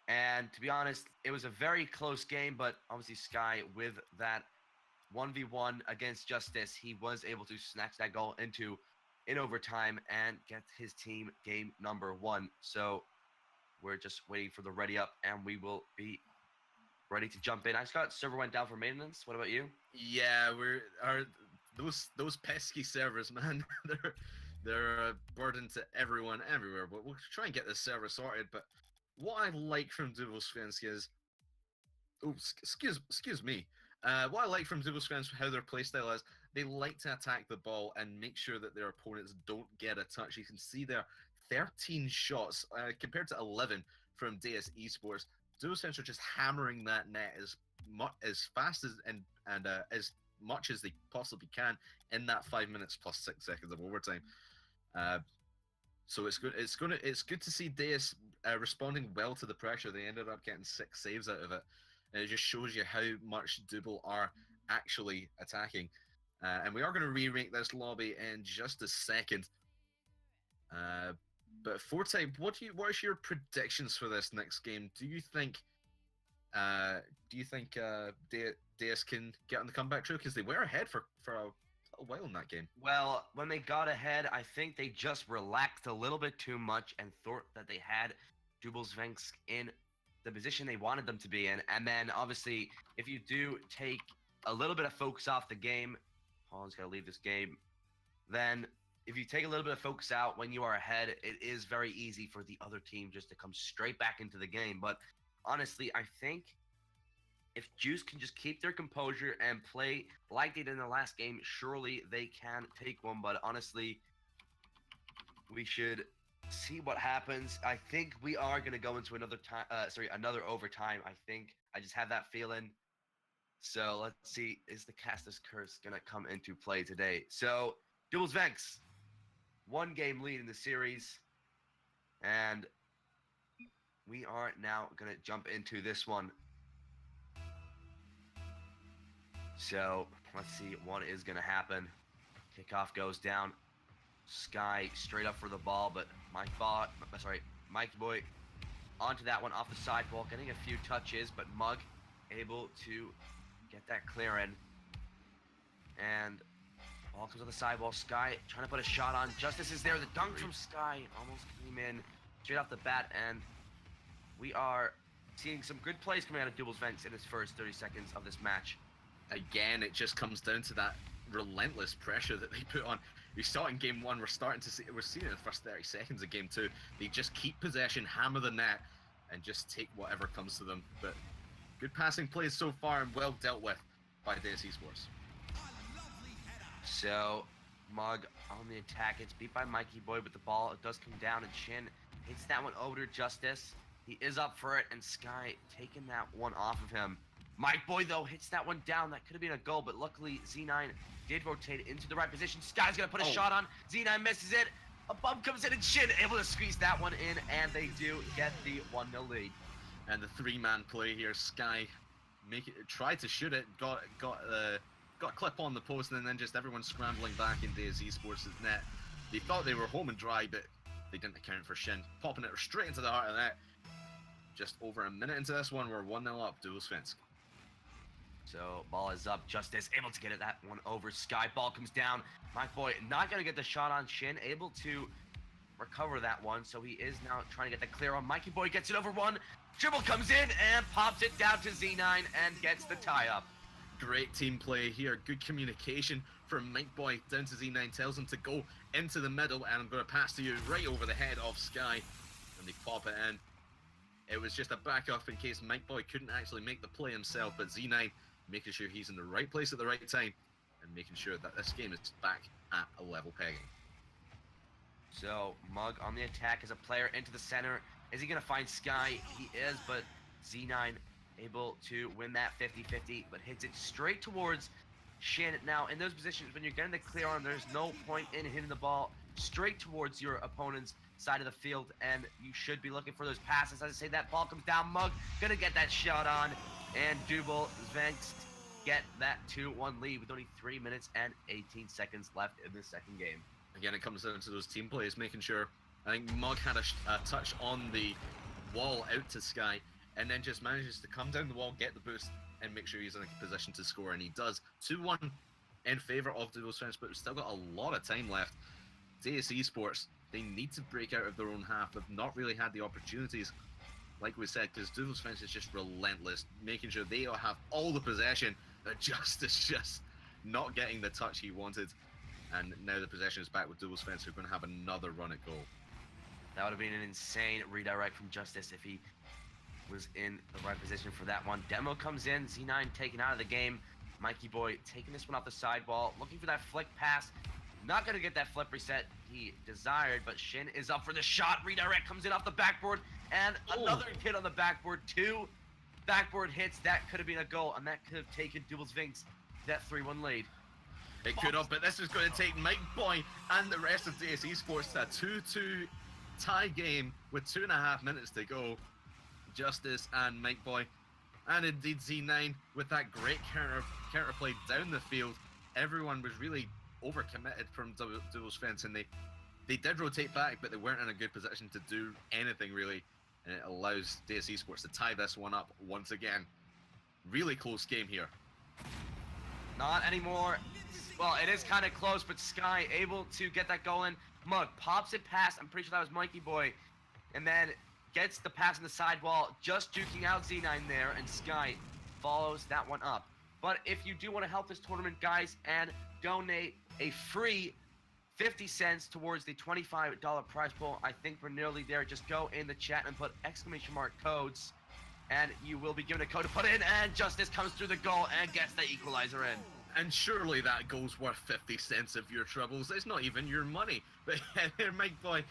And to be honest, it was a very close game, but obviously Sky with that 1v1 against Justice, he was able to snatch that goal in overtime and get his team game number 1. So we're just waiting for the ready up and we will be ready to jump in. I just got server went down for maintenance. What about you? Yeah, those pesky servers, man. they're a burden to everyone everywhere, but we'll try and get this server sorted. But what I like from Dubelsvank is, excuse me. What I like from Dubelsvank, how their playstyle is, they like to attack the ball and make sure that their opponents don't get a touch. You can see there, 13 shots compared to 11 from Deus Esports. Dubelsvank are just hammering that net as fast as much as they possibly can in that 5 minutes plus 6 seconds of overtime. So it's good. It's good to see Deus responding well to the pressure. They ended up getting 6 saves out of it, and it just shows you how much Double are actually attacking. And we are going to re-rank this lobby in just a second. But Forte, what are your predictions for this next game? Do you think Deus can get on the comeback trail, because they were ahead for a while in that game? Well, when they got ahead, I think they just relaxed a little bit too much and thought that they had Dubelsvensk in the position they wanted them to be in. And then, obviously, if you do take a little bit of focus off the game, Holland's got to leave this game, then if you take a little bit of focus out when you are ahead, it is very easy for the other team just to come straight back into the game. But honestly, I think if Juice can just keep their composure and play like they did in the last game, surely they can take one. But honestly, we should see what happens. I think we are going to go into another overtime. I just have that feeling. So let's see, is the Castus Curse going to come into play today? So, Dubelsvensk, 1 game lead in the series. And we are now going to jump into this one. So, let's see what is going to happen. Kickoff goes down. Sky straight up for the ball, but Mikey Boy onto that one off the sidewall, getting a few touches, but Mug able to get that clear in. And ball comes on the sidewall. Sky trying to put a shot on. Justice is there. The dunk from Sky almost came in straight off the bat, and we are seeing some good plays coming out of Dubelsvensk in his first 30 seconds of this match. Again, it just comes down to that relentless pressure that they put on. We saw it in game 1. We're seeing it in the first 30 seconds of game 2. They just keep possession, hammer the net, and just take whatever comes to them. But good passing plays so far, and well dealt with by Deus Esports. So, Mug on the attack. It's beat by Mikey Boy with the ball. It does come down, and Shin hits that one over to Justice. He is up for it, and Sky taking that one off of him. Mike Boy, though, hits that one down. That could have been a goal, but luckily Z9 did rotate into the right position. Sky's going to put a shot on. Z9 misses it. A bump comes in, and Shin able to squeeze that one in, and they do get the 1-0 lead. And the 3-man play here. Sky tried to shoot it, got a clip on the post, and then just everyone scrambling back in Deus Esports' net. They thought they were home and dry, but they didn't account for Shin popping it straight into the heart of the net. Just over a minute into this one, we're 1-0 up, Dubelsvensk. So, ball is up. Justice able to get it that one over. Sky, ball comes down. Mike Boy not going to get the shot on Shin. Able to recover that one. So, he is now trying to get the clear on. Mikey Boy gets it over one. Dribble comes in and pops it down to Z9 and gets the tie-up. Great team play here. Good communication from Mike Boy down to Z9. Tells him to go into the middle, and I'm going to pass to you right over the head of Sky. And they pop it in. It was just a backup in case Mike Boy couldn't actually make the play himself, but Z9 making sure he's in the right place at the right time and making sure that this game is back at a level pegging. So, Mug on the attack as a player into the center. Is he going to find Sky? He is, but Z9 able to win that 50-50, but hits it straight towards Shin. Now, in those positions, when you're getting the clear on, there's no point in hitting the ball straight towards your opponent's side of the field, and you should be looking for those passes. As I say, that ball comes down. Mug gonna get that shot on, and Dubelsvensk get that 2-1 lead with only 3 minutes and 18 seconds left in the second game. Again, it comes down to those team plays, making sure. I think Mug had a touch on the wall out to Sky, and then just manages to come down the wall, get the boost, and make sure he's in a position to score, and he does. 2-1 in favor of Dubelsvensk, but we've still got a lot of time left. Deus Esports, they need to break out of their own half. They've not really had the opportunities, like we said, because Dubelsvensk is just relentless, making sure they have all the possession. Justice just not getting the touch he wanted, and now the possession is back with Dubelsvensk, who are going to have another run at goal. That would have been an insane redirect from Justice if he was in the right position for that one. Demo comes in, Z9 taken out of the game. Mikey Boy taking this one off the sidewall, looking for that flick pass. Not going to get that flip reset he desired, but Shin is up for the shot. Redirect comes in off the backboard, and another hit on the backboard. 2 backboard hits. That could have been a goal, and that could have taken Dubelsvensk that 3-1 lead. It could have, but this is going to take Mike Boy and the rest of DS Esports to a 2-2 tie game with 2.5 minutes to go. Justice and Mike Boy, and indeed Z9 with that great counterplay down the field. Everyone was really overcommitted from Duel's Fence, and they did rotate back, but they weren't in a good position to do anything really, and it allows DS Esports to tie this one up once again. Really close game here. Not anymore. Well, it is kind of close, but Sky able to get that goal in. Mug pops it past, I'm pretty sure that was Mikey Boy, and then gets the pass on the sidewall, just juking out Z9 there, and Sky follows that one up. But if you do want to help this tournament, guys, and donate a free 50 cents towards the $25 prize pool, I think we're nearly there. Just go in the chat and put !codes, and you will be given a code to put in, and Justice comes through the goal and gets the equalizer in. And surely that goal's worth 50 cents of your troubles. It's not even your money. But Mike Boy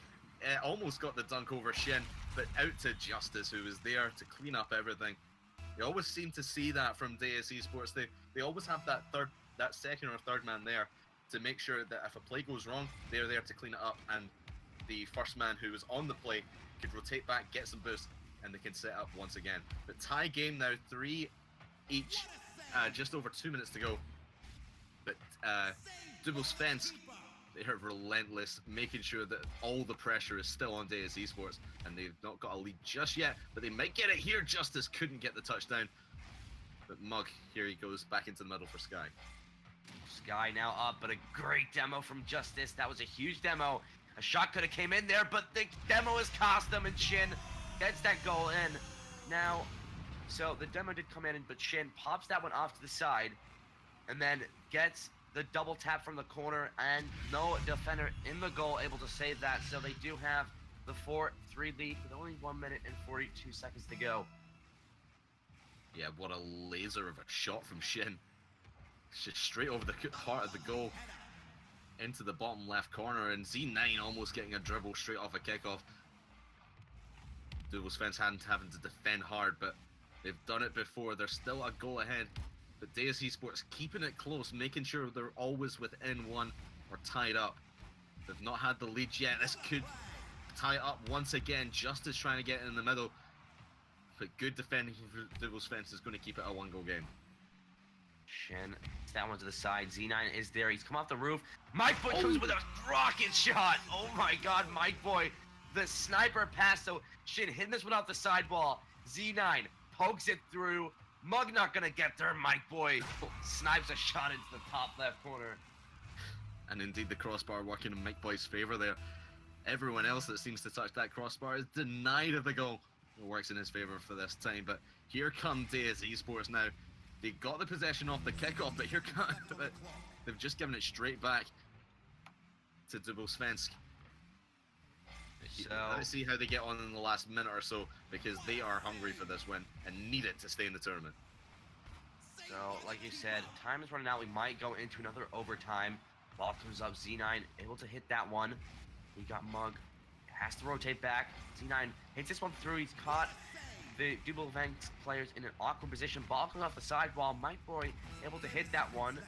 almost got the dunk over Shin, but out to Justice, who was there to clean up everything. You always seem to see that from DS Esports. They always have that second or third man there to make sure that if a play goes wrong, they're there to clean it up, and the first man who was on the play could rotate back, get some boost, and they can set up once again. But tie game now, 3 each, just over 2 minutes to go. But Duel's Fence, they are relentless, making sure that all the pressure is still on DS Esports, and they've not got a lead just yet, but they might get it here. Justice couldn't get the touchdown, but Mug, here he goes back into the middle for Sky. Sky now up, but a great demo from Justice. That was a huge demo. A shot could have came in there, but the demo has cost them, and Shin gets that goal in. Now, so the demo did come in, but Shin pops that one off to the side, and then gets the double tap from the corner, and no defender in the goal able to save that, so they do have the 4-3 lead with only 1 minute and 42 seconds to go. Yeah, what a laser of a shot from Shin. Just straight over the heart of the goal into the bottom left corner, and Z9 almost getting a dribble straight off a kickoff. Duel's Fence having to defend hard, but they've done it before. They're still a goal ahead, but DS Esports keeping it close, making sure they're always within one or tied up. They've not had the lead yet. This could tie up once again. Justice trying to get in the middle, but good defending from Duel's Fence is going to keep it a 1-goal game. Shin, that one to the side. Z9 is there. He's come off the roof. Mike Boy comes with a rocket shot. Oh my god, Mike Boy. The sniper pass. So Shin hitting this one off the sidewall. Z9 pokes it through. Mug not gonna get there. Mike Boy snipes a shot into the top left corner. And indeed the crossbar working in Mike Boy's favor there. Everyone else that seems to touch that crossbar is denied of the goal. It works in his favor for this time. But here come DS Esports now. They got the possession off the kickoff, but here comes they've just given it straight back to Duel's Fence. So let's see how they get on in the last minute or so, because they are hungry for this win and need it to stay in the tournament. So, like you said, time is running out. We might go into another overtime. Ball comes up. Z9 able to hit that one. We got Mug. Has to rotate back. Z9 hits this one through. He's caught the Duel Fence players in an awkward position. Ball comes off the sidewall. Mike Boy able to hit that one.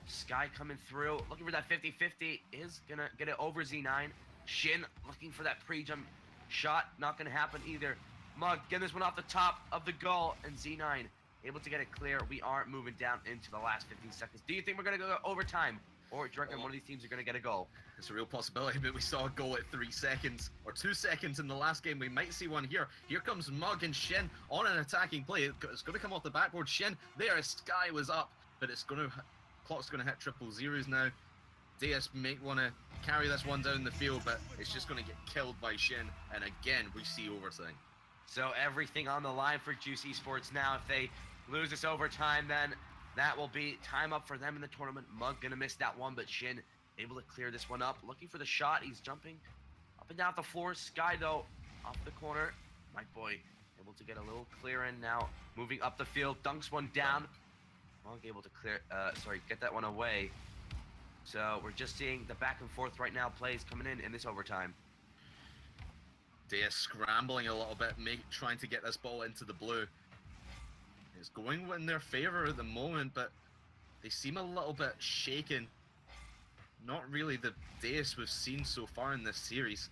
Sky coming through. Looking for that 50-50. Is going to get it over Z9. Shin looking for that pre-jump shot. Not going to happen either. Mug getting this one off the top of the goal. And Z9 able to get it clear. We are moving down into the last 15 seconds. Do you think we're going to go overtime? Or do you reckon one of these teams are going to get a goal? It's a real possibility, but we saw a goal at 3 seconds, or 2 seconds in the last game. We might see one here. Here comes Mug and Shin on an attacking play. It's going to come off the backboard. Shin, there, Sky was up, but it's going to, clock's going to hit triple zeros now. DS may want to carry this one down the field, but it's just going to get killed by Shin, and again, we see overtime. So everything on the line for Juice Esports now. If they lose this overtime, then that will be time up for them in the tournament. Mug gonna miss that one, but Shin able to clear this one up. Looking for the shot. He's jumping up and down the floor. Sky, though, off the corner. Mike Boy able to get a little clear in now. Moving up the field. Dunks one down. Mug able to clear, get that one away. So we're just seeing the back and forth right now. Plays coming in this overtime. DS scrambling a little bit, trying to get this ball into the blue. It's going in their favor at the moment, but They seem a little bit shaken. Not really the Deus we've seen so far in this series.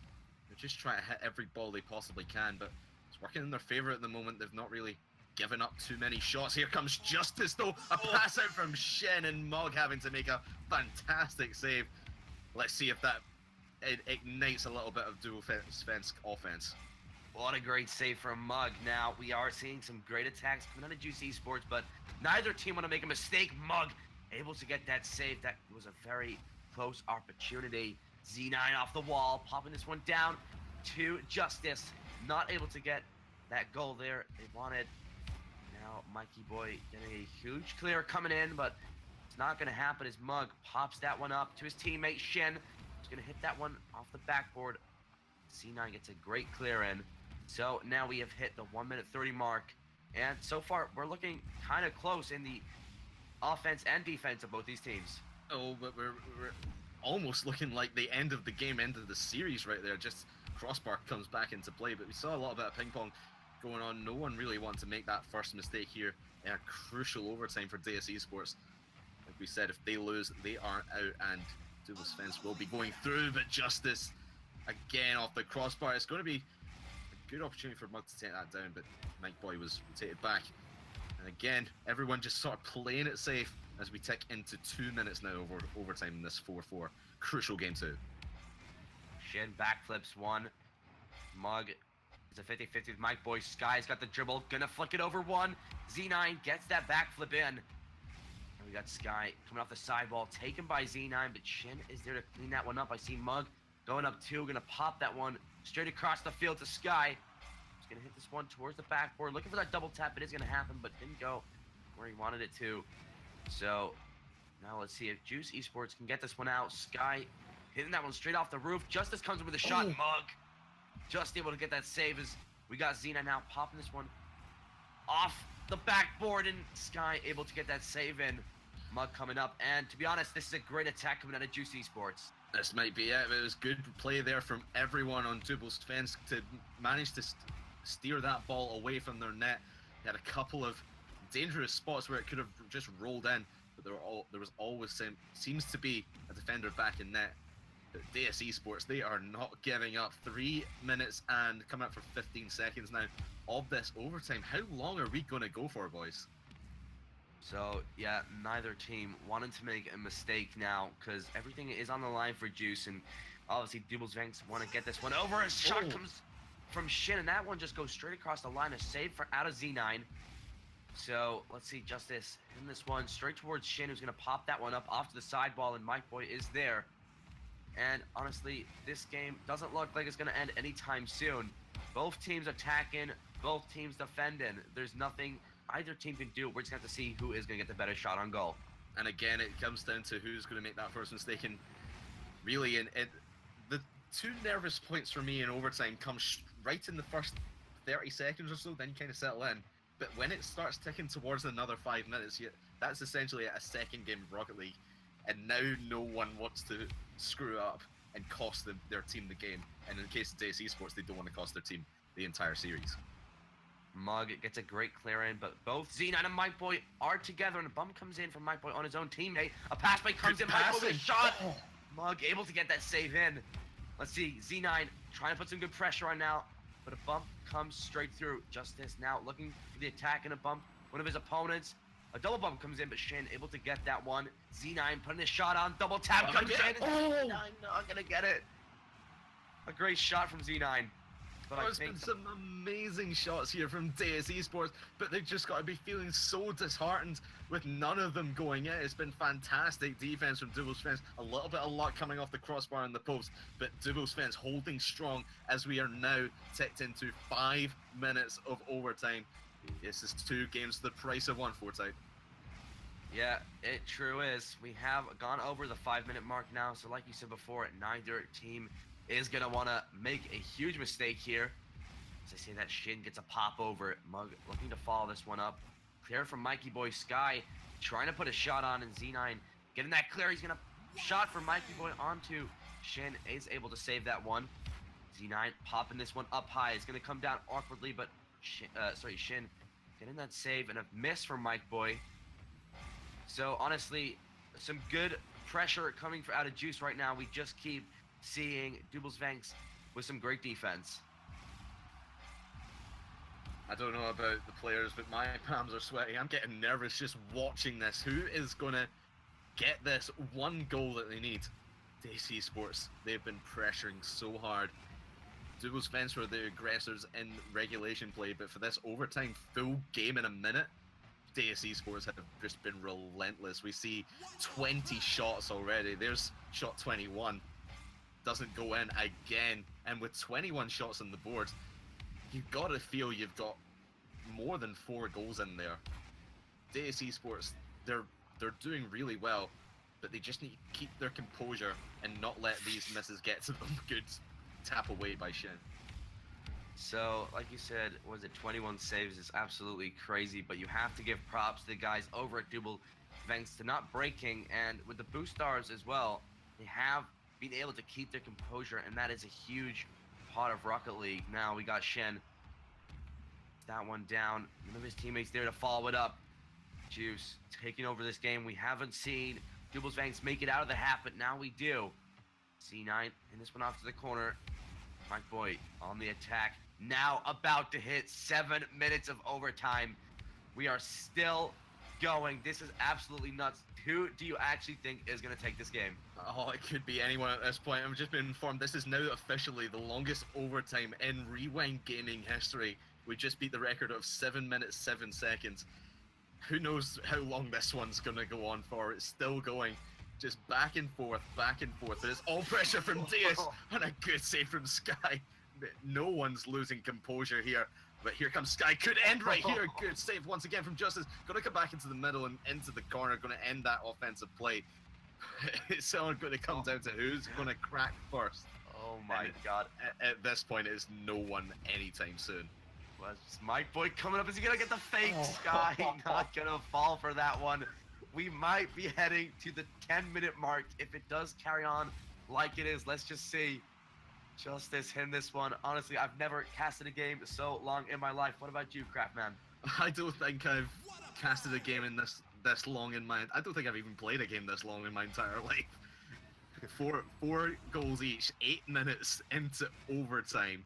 They're just trying to hit every ball they possibly can, but it's working in their favor at the moment. They've not really given up too many shots. Here comes Justice, though. A pass out from Shen, and Mog having to make a fantastic save. Let's see if that ignites a little bit of dual fence offense. What a great save from Mug. Now, we are seeing some great attacks coming out of Juice Esports, but neither team want to make a mistake. Mug able to get that save. That was a very close opportunity. Z9 off the wall, popping this one down to Justice. Not able to get that goal there they wanted. Now, Mikey Boy getting a huge clear coming in, but it's not going to happen as Mug pops that one up to his teammate Shin. He's going to hit that one off the backboard. C9 gets a great clear in. So now we have hit the 1 minute 30 mark. And so far, we're looking kind of close in the offense and defense of both these teams. Oh, but we're almost looking like the end of the game, end of the series right there. Just crossbar comes back into play. But we saw a little bit of ping pong going on. No one really wanted to make that first mistake here in a crucial overtime for Deus Esports. Like we said, if they lose, they are out, and Duel's Fence will be going through. But Justice, again, off the crossbar. It's going to be a good opportunity for Mug to take that down, but Mike Boy was rotated back. And again, everyone just sort of playing it safe as we tick into 2 minutes now over overtime in this 4-4. Crucial game 2. Shin backflips one. Mug is a 50-50 with Mike Boy. Sky's got the dribble, gonna flick it over one. Z9 gets that backflip in. And we got Sky coming off the sidewall, taken by Z9, but Shin is there to clean that one up. I see Mug going up two, gonna pop that one straight across the field to Sky. He's gonna hit this one towards the backboard, looking for that double tap. It is gonna happen, but didn't go where he wanted it to. So now let's see if Juice Esports can get this one out. Sky hitting that one straight off the roof. Justice comes in with a shot. Oh. Mug just able to get that save as we got Xena now popping this one off the backboard, and Sky able to get that save in. Mug coming up, and to be honest, this is a great attack coming out of Juice Esports. This might be it. It was good play there from everyone on Duel's Fence to manage to steer that ball away from their net. They had a couple of dangerous spots where it could have just rolled in, but there was always seems to be a defender back in net. But Deus Esports, they are not giving up. 3 minutes and coming up for 15 seconds now of this overtime. How long are we going to go for, boys? So, yeah, neither team wanted to make a mistake now because everything is on the line for Juice, and obviously Duel's Fence want to get this one over. A shot comes from Shin, and that one just goes straight across the line. A save for out of Z9. So, let's see, Justice hitting this one straight towards Shin, who's going to pop that one up off to the sideball, and Mike Boy is there. And honestly, this game doesn't look like it's going to end anytime soon. Both teams attacking, both teams defending. There's nothing either team can do. We're just going to have to see who is going to get the better shot on goal. And again, it comes down to who's going to make that first mistake. And really, the two nervous points for me in overtime come right in the first 30 seconds or so, then you kind of settle in. But when it starts ticking towards another 5 minutes, that's essentially a second game of Rocket League. And now no one wants to screw up and cost their team the game. And in the case of Deus Esports, they don't want to cost their team the entire series. Mug gets a great clear in, but both Z9 and Mike Boy are together, and a bump comes in from Mike Boy on his own teammate. A pass play comes in, Mike Boy with a shot. Oh. Mug able to get that save in. Let's see, Z9 trying to put some good pressure on now, but a bump comes straight through. Justice now looking for the attack and a bump. One of his opponents. A double bump comes in, but Shin able to get that one. Z9 putting his shot on. Double tap comes in. Z9 not gonna get it. A great shot from Z9. But There's been some amazing shots here from Deus Esports, but they've just got to be feeling so disheartened with none of them going in. It's been fantastic defense from Duel's Fence. A little bit of luck coming off the crossbar in the post, but Duel's Fence holding strong as we are now ticked into 5 minutes of overtime. This is 2 games to the price of 1, Fortnite. Yeah, it true is. We have gone over the 5-minute mark now, so like you said before, neither team is going to want to make a huge mistake here. As I say that, Shin gets a pop over it. Mug looking to follow this one up. Clear from Mikey Boy. Sky trying to put a shot on, and Z9 getting that clear. He's going to shot from Mikey Boy onto Shin. Is able to save that one. Z9 popping this one up high. It's going to come down awkwardly, but Shin getting that save, and a miss from Mike Boy. So honestly, some good pressure coming out of Juice right now. We just keep seeing Dubelsvanks with some great defense. I don't know about the players, but my palms are sweaty. I'm getting nervous just watching this. Who is going to get this one goal that they need? DC Sports, they've been pressuring so hard. Dubelsvanks were the aggressors in regulation play, but for this overtime full game in a minute, DSE Sports have just been relentless. We see 20 shots already. There's shot 21. Doesn't go in again. And with 21 shots on the board, you've got to feel you've got more than 4 goals in there. DSE Sports, they're doing really well, but they just need to keep their composure and not let these misses get to them. Good tap away by Shin. So, like you said, was it 21 saves is absolutely crazy, but you have to give props to the guys over at Dubelsvanks to not breaking, and with the boost stars as well, they have been able to keep their composure, and that is a huge part of Rocket League. Now we got Shen. That one down. None of his teammates there to follow it up. Juice taking over this game. We haven't seen Dubelsvanks make it out of the half, but now we do. C9 and this one off to the corner. Mike Boyd on the attack. Now about to hit 7 minutes of overtime. We are still going. This is absolutely nuts. Who do you actually think is going to take this game? Oh, it could be anyone at this point. I've just been informed this is now officially the longest overtime in Rewind Gaming history. We just beat the record of 7 minutes, 7 seconds. Who knows how long this one's going to go on for. It's still going. Just back and forth, but it's all pressure from DS and a good save from Sky. No one's losing composure here, but here comes Sky. Could end right here. Good save once again from Justice. Going to come back into the middle and into the corner. Going to end that offensive play. It's all going to come down to who's going to crack first. Oh my God. At this point, it's no one anytime soon. Well, it's Mike Boyd coming up. Is he going to get the fake? Sky not going to fall for that one. We might be heading to the 10-minute mark if it does carry on like it is. Let's just see. Justice hitting this one. Honestly, I've never casted a game so long in my life. What about you, Craftman? I don't think I've casted a game in this long in my... I don't think I've even played a game this long in my entire life. Four goals each, 8 minutes into overtime.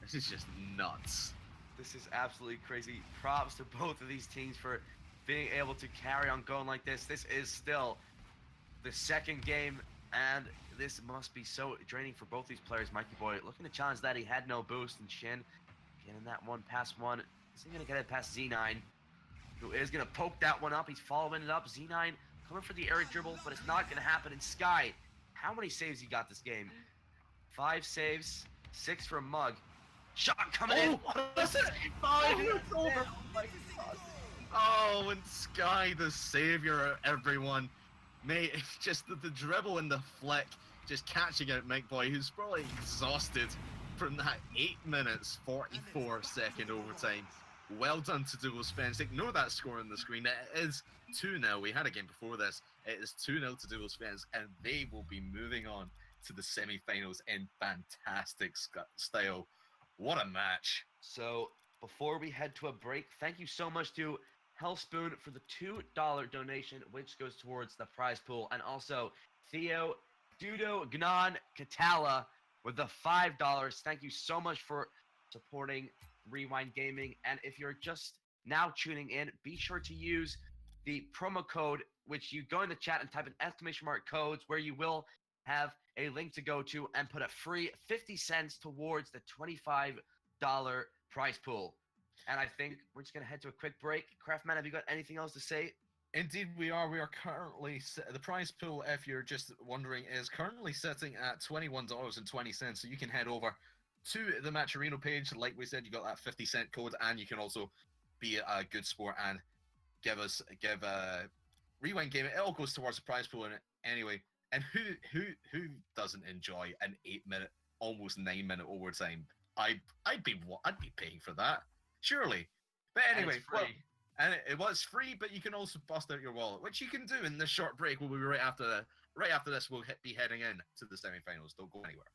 This is just nuts. This is absolutely crazy. Props to both of these teams for being able to carry on going like this. This is still the second game, and this must be so draining for both these players. Mikey Boy looking to challenge that. He had no boost, and Shin getting that one past one. Is he going to get it past Z9, who is going to poke that one up? He's following it up. Z9 coming for the air dribble, but it's not going to happen. And Sky, how many saves he got this game? 5 saves, 6 from Mug. Shot coming in. What is it? It's over. Oh my God. Oh, and Sky, the savior, everyone. Mate, it's just the dribble and the flick, just catching out Mike Boy, who's probably exhausted from that 8 minutes, 44-second overtime. Well done to Dubelsvanks. Ignore that score on the screen. It is 2-0. We had a game before this. It is 2-0 to Dubelsvanks, and they will be moving on to the semi-finals in fantastic style. What a match. So, before we head to a break, thank you so much to Hellspoon for the $2 donation, which goes towards the prize pool, and also Theo, Dudo, Gnan, Katala with the $5. Thank you so much for supporting Rewind Gaming, and if you're just now tuning in, be sure to use the promo code, which you go in the chat and type in !codes, where you will have a link to go to and put a free 50 cents towards the $25 prize pool. And I think we're just going to head to a quick break. Craftman, have you got anything else to say? Indeed, we are. We are currently... The prize pool, if you're just wondering, is currently sitting at $21.20. So you can head over to the Matcherino page. Like we said, you got that 50-cent code, and you can also be a good sport and give Rewind Gaming. It all goes towards the prize pool anyway. And who doesn't enjoy an 8-minute, almost 9-minute overtime? I'd be paying for that. Surely. But anyway, and it was free, but you can also bust out your wallet, which you can do in this short break. We'll be right after this. We'll be heading in to the semi-finals. Don't go anywhere.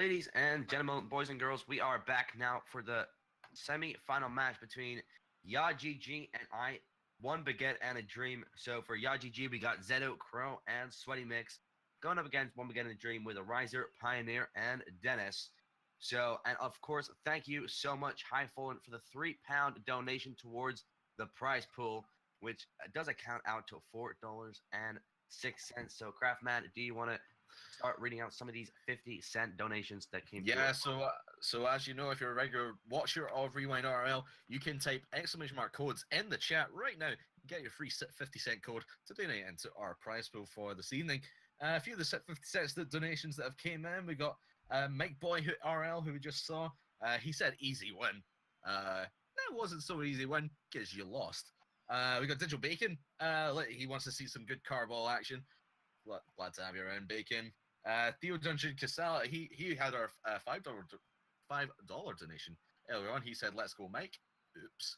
Ladies and gentlemen, boys and girls, we are back now for the semi-final match between YaGG and I. One Baguette and a Dream. So for YaGG, we got Zeto, Crow, and Sweaty Mix going up against One Baguette and a Dream with a Riser, Pioneer, and Dennis. So, and of course, thank you so much, High Fallen, for the £3 donation towards the prize pool, which does account out to $4.06. So, Craftman, do you want to start reading out some of these 50-cent donations that came through? Yeah, so as you know, if you're a regular watcher of Rewind RL, you can type ! codes in the chat right now. Get your free 50-cent code to donate into our prize pool for this evening. A few of the 50 cents donations that have came in, we got Mike Boy RL, who we just saw. He said easy win. That wasn't so easy win because you lost. We got Digital Bacon. He wants to see some good carball action. Glad to have you around, Bacon. Theo Dungeon Casala, he had our $5 donation earlier on. He said, "Let's go, Mike." Oops.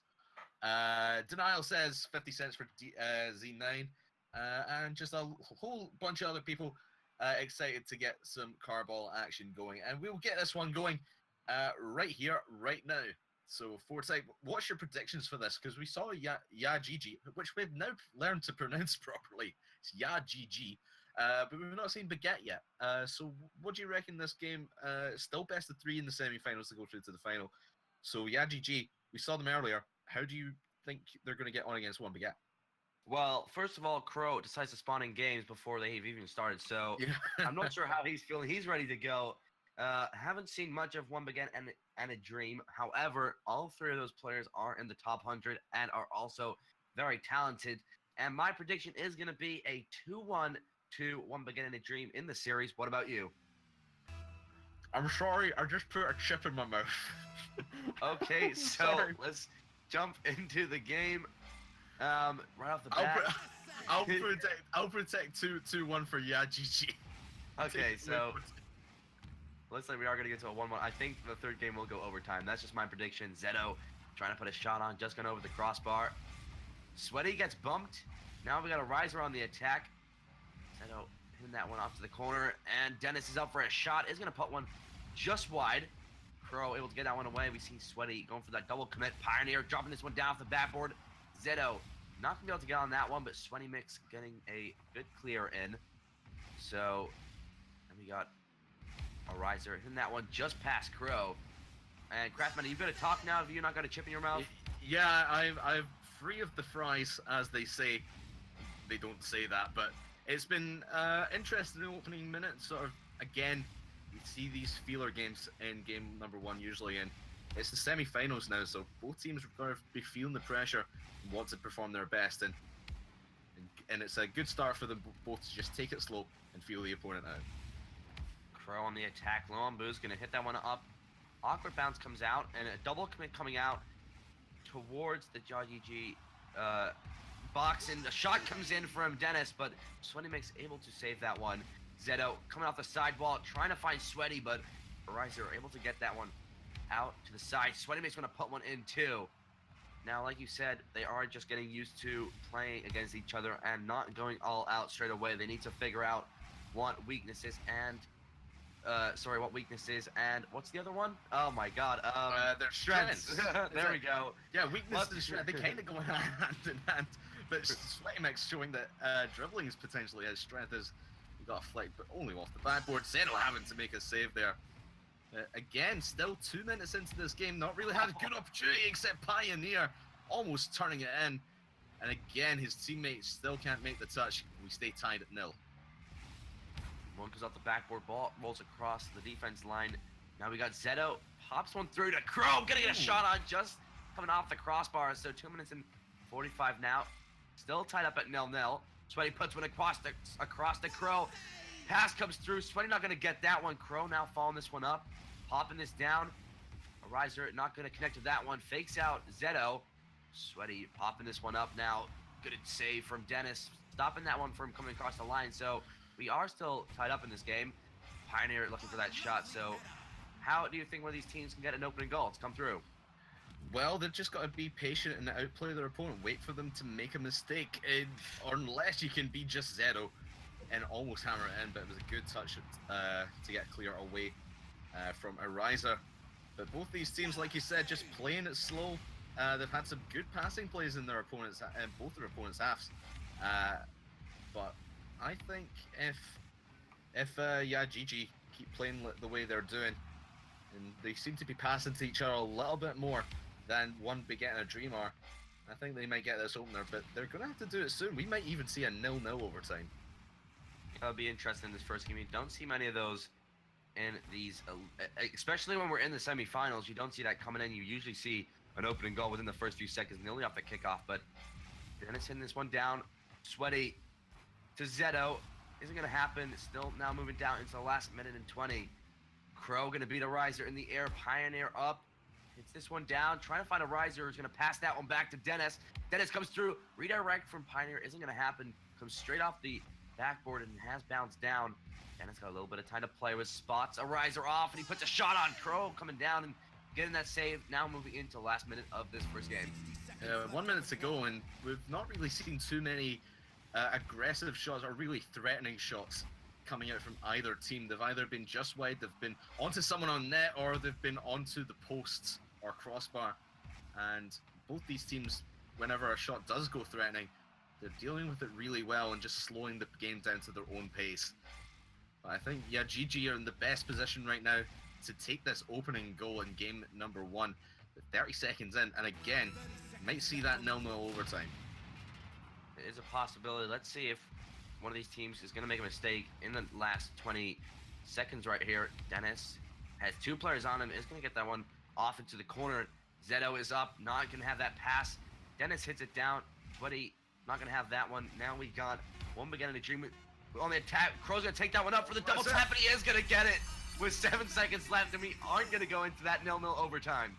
Denial says 50 cents for Z9, and just a whole bunch of other people excited to get some carball action going, and we'll get this one going right here, right now. So, Foresight, what's your predictions for this? Because we saw YaGG, which we've now learned to pronounce properly. It's YaGG. But we've not seen Baguette yet. So what do you reckon this game? Still best of 3 in the semi-finals to go through to the final. So YaGG, we saw them earlier. How do you think they're going to get on against One Baguette? Well, first of all, Crow decides to spawn in games before they've even started. So yeah. I'm not sure how he's feeling. He's ready to go. Haven't seen much of One Baguette and a Dream. However, all 3 of those players are in the top 100 and are also very talented. And my prediction is going to be a 2-1 to One Baguette and a Dream in the series. What about you? I'm sorry, I just put a chip in my mouth. Okay, so let's jump into the game. Right off the bat, I'll protect 2-1 for YaGG. Okay, so looks like we are going to get to a 1-1. I think the third game will go overtime. That's just my prediction. Zeto trying to put a shot on, just going over the crossbar. Sweaty gets bumped. Now we got a Riser on the attack. Zeto hitting that one off to the corner, and Dennis is up for a shot. Is going to put one just wide. Crow able to get that one away. We see Sweaty going for that double commit. Pioneer dropping this one down off the backboard. Zeto not going to be able to get on that one, but Sweaty Mix getting a good clear in. So, and we got a Riser hitting that one just past Crow. And Craftman, are you going to talk now if you're not got a chip in your mouth? Yeah, I'm free of the fries, as they say. They don't say that, but it's been interesting opening minutes. Sort of, again, you see these feeler games in game number 1 usually, and it's the semi-finals now, so both teams are going to be feeling the pressure and want to perform their best, and it's a good start for them both to just take it slow and feel the opponent out. Crow on the attack. Lombu's going to hit that one up. Awkward bounce comes out, and a double commit coming out towards the YaGG box, and a shot comes in from Dennis, but Sweaty Mix able to save that one. Zeto coming off the sidewall, trying to find Sweaty, but Riser able to get that one out to the side. Sweaty Mix going to put one in too. Now, like you said, they are just getting used to playing against each other and not going all out straight away. They need to figure out what weaknesses and what's the other one? Oh my god. Their strengths. There we go. Yeah, weakness and strength, they kind of go hand in hand. But Sweaty Mix showing that dribbling is potentially his strength. Is he got a flick, but only off the backboard. Zeto having to make a save there. Again, still 2 minutes into this game, not really had a good opportunity except Pioneer almost turning it in. And again, his teammates still can't make the touch. We stay tied at 0. One goes off the backboard, ball rolls across the defense line. Now we got Zeto, pops one through to Crow, getting a shot on, just coming off the crossbar. So 2 minutes and 45 now, still tied up at 0-0. Sweaty puts one across the Crow. Pass comes through. Sweaty not going to get that one. Crow now following this one up, popping this down. A Riser not going to connect to that one. Fakes out Zeto. Sweaty popping this one up now. Good save from Dennis, stopping that one from coming across the line. So we are still tied up in this game. Pioneer looking for that shot. So how do you think one of these teams can get an opening goal to come through? Well, they've just got to be patient and outplay their opponent. Wait for them to make a mistake, or unless you can be just Zeto and almost hammer it in. But it was a good touch to get clear away. from Ariza. But both these teams, like you said, just playing it slow. They've had some good passing plays in their opponents, in both their opponents' halves. But I think if GG keep playing the way they're doing, and they seem to be passing to each other a little bit more than One Big Get and a Dream are, I think they might get this opener. But they're gonna have to do it soon. We might even see a 0-0 overtime. That'll be interesting in this first game. You don't see many of those in these, especially when we're in the semifinals. You don't see that coming in. You usually see an opening goal within the first few seconds, nearly off the kickoff. But Dennis hitting this one down. Sweaty to Zeto. Isn't going to happen. Still now moving down into the last minute and 20. Crow going to beat a riser in the air. Pioneer up. Hits this one down. Trying to find a riser who's going to pass that one back to Dennis. Dennis comes through. Redirect from Pioneer isn't going to happen. Comes straight off the backboard and has bounced down. Dennis got a little bit of time to play with. Spots a riser off and he puts a shot on. Crow coming down and getting that save. Now moving into the last minute of this first game. 1 minute to go, and we've not really seen too many aggressive shots or really threatening shots coming out from either team. They've either been just wide, they've been onto someone on net, or they've been onto the posts or crossbar. And both these teams, whenever a shot does go threatening, they're dealing with it really well and just slowing the game down to their own pace. But I think, GG are in the best position right now to take this opening goal in game number 1 with 30 seconds in, and again, might see that 0-0 overtime. It is a possibility. Let's see if one of these teams is going to make a mistake in the last 20 seconds right here. Dennis has 2 players on him, is going to get that one off into the corner. Zeto is up, not going to have that pass. Dennis hits it down. Sweaty, not going to have that one. Now we got One Big Get and a Dream on the attack. Crow's going to take that one up for the double tap, and he is going to get it with 7 seconds left, and we aren't going to go into that 0-0 overtime.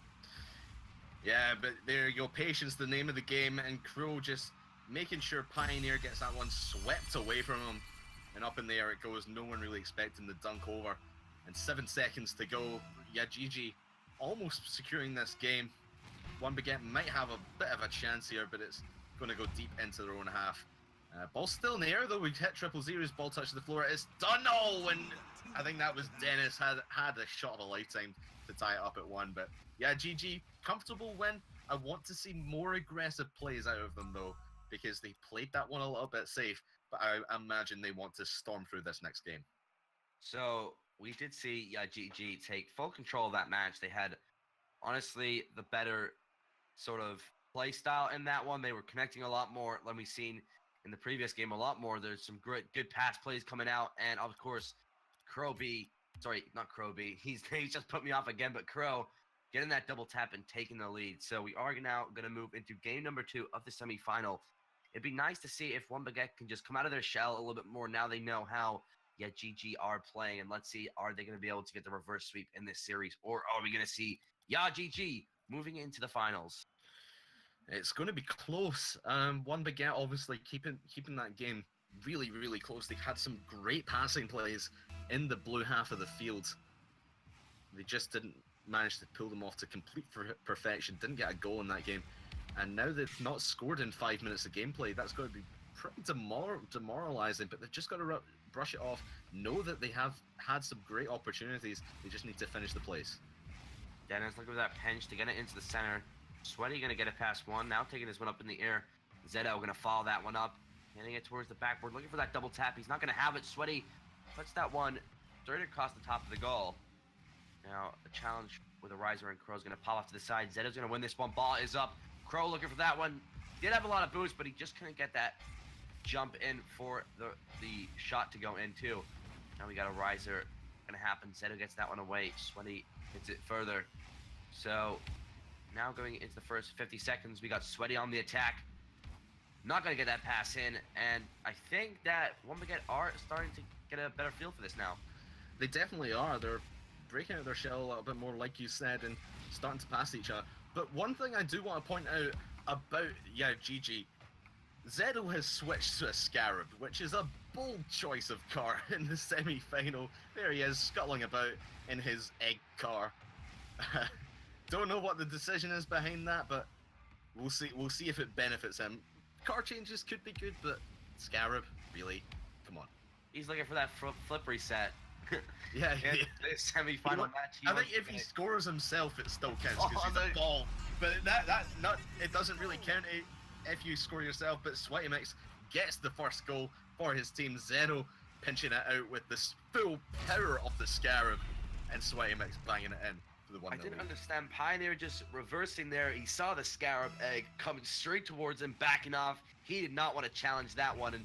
Yeah, but there you go. Patience, the name of the game, and Crow just making sure Pioneer gets that one swept away from him. And up in the air it goes. No one really expecting the dunk over. And 7 seconds to go. GG almost securing this game. One Big Get might have a bit of a chance here, but it's going to go deep into their own half. Ball's still in the air though. We've hit 000's ball touches the floor. It's done. Oh, and I think that was Dennis had a shot of a lifetime to tie it up at 1. But GG, comfortable win. I want to see more aggressive plays out of them though, because they played that one a little bit safe. But I imagine they want to storm through this next game. So we did see GG take full control of that match. They had honestly the better sort of play style in that one. They were connecting a lot more than we've seen in the previous game. A lot more. There's some good pass plays coming out, and of course not Crowby. He's just put me off again, but Crow getting that double tap and taking the lead. So we are now going to move into game number 2 of the semifinal. It'd be nice to see if One Big Get can just come out of their shell a little bit more now they know how GG are playing. And let's see, are they going to be able to get the reverse sweep in this series, or are we going to see GG moving into the finals? It's going to be close. One Big Get obviously keeping that game really, really close. They've had some great passing plays in the blue half of the field. They just didn't manage to pull them off to complete perfection. Didn't get a goal in that game. And now they've not scored in 5 minutes of gameplay. That's going to be pretty demoralizing, but they've just got to brush it off. Know that they have had some great opportunities. They just need to finish the plays. Dennis looking for that pinch to get it into the center. Sweaty going to get it past 1. Now taking this one up in the air. Zeto going to follow that one up. Getting it towards the backboard. Looking for that double tap. He's not going to have it. Sweaty puts that one straight across the top of the goal. Now a challenge with a riser, and Crow's going to pop off to the side. Zeto's going to win this one. Ball is up. Crow looking for that one. Did have a lot of boost, but he just couldn't get that jump in for the shot to go in too. Now we got a riser going to happen. Zeto gets that one away. Sweaty hits it further. So now going into the first 50 seconds, we got Sweaty on the attack. Not going to get that pass in, and I think that One Big Get are starting to get a better feel for this now. They definitely are. They're breaking out their shell a little bit more, like you said, and starting to pass each other. But one thing I do want to point out about GG, Zeto has switched to a Scarab, which is a bold choice of car in the semi-final. There he is, scuttling about in his egg car. Don't know what the decision is behind that, but we'll see. We'll see if it benefits him. Car changes could be good, but Scarab, really? Come on. He's looking for that flip reset. Yeah, in this semi-final match. I think if he scores himself, it still counts because he's a ball. But it doesn't really count if you score yourself. But Sweaty Mix gets the first goal for his team. Zero pinching it out with the full power of the Scarab, and Sweaty Mix banging it in for the 1-0 I didn't lead. understand Pioneer just reversing there. He saw the Scarab egg coming straight towards him, backing off. He did not want to challenge that one and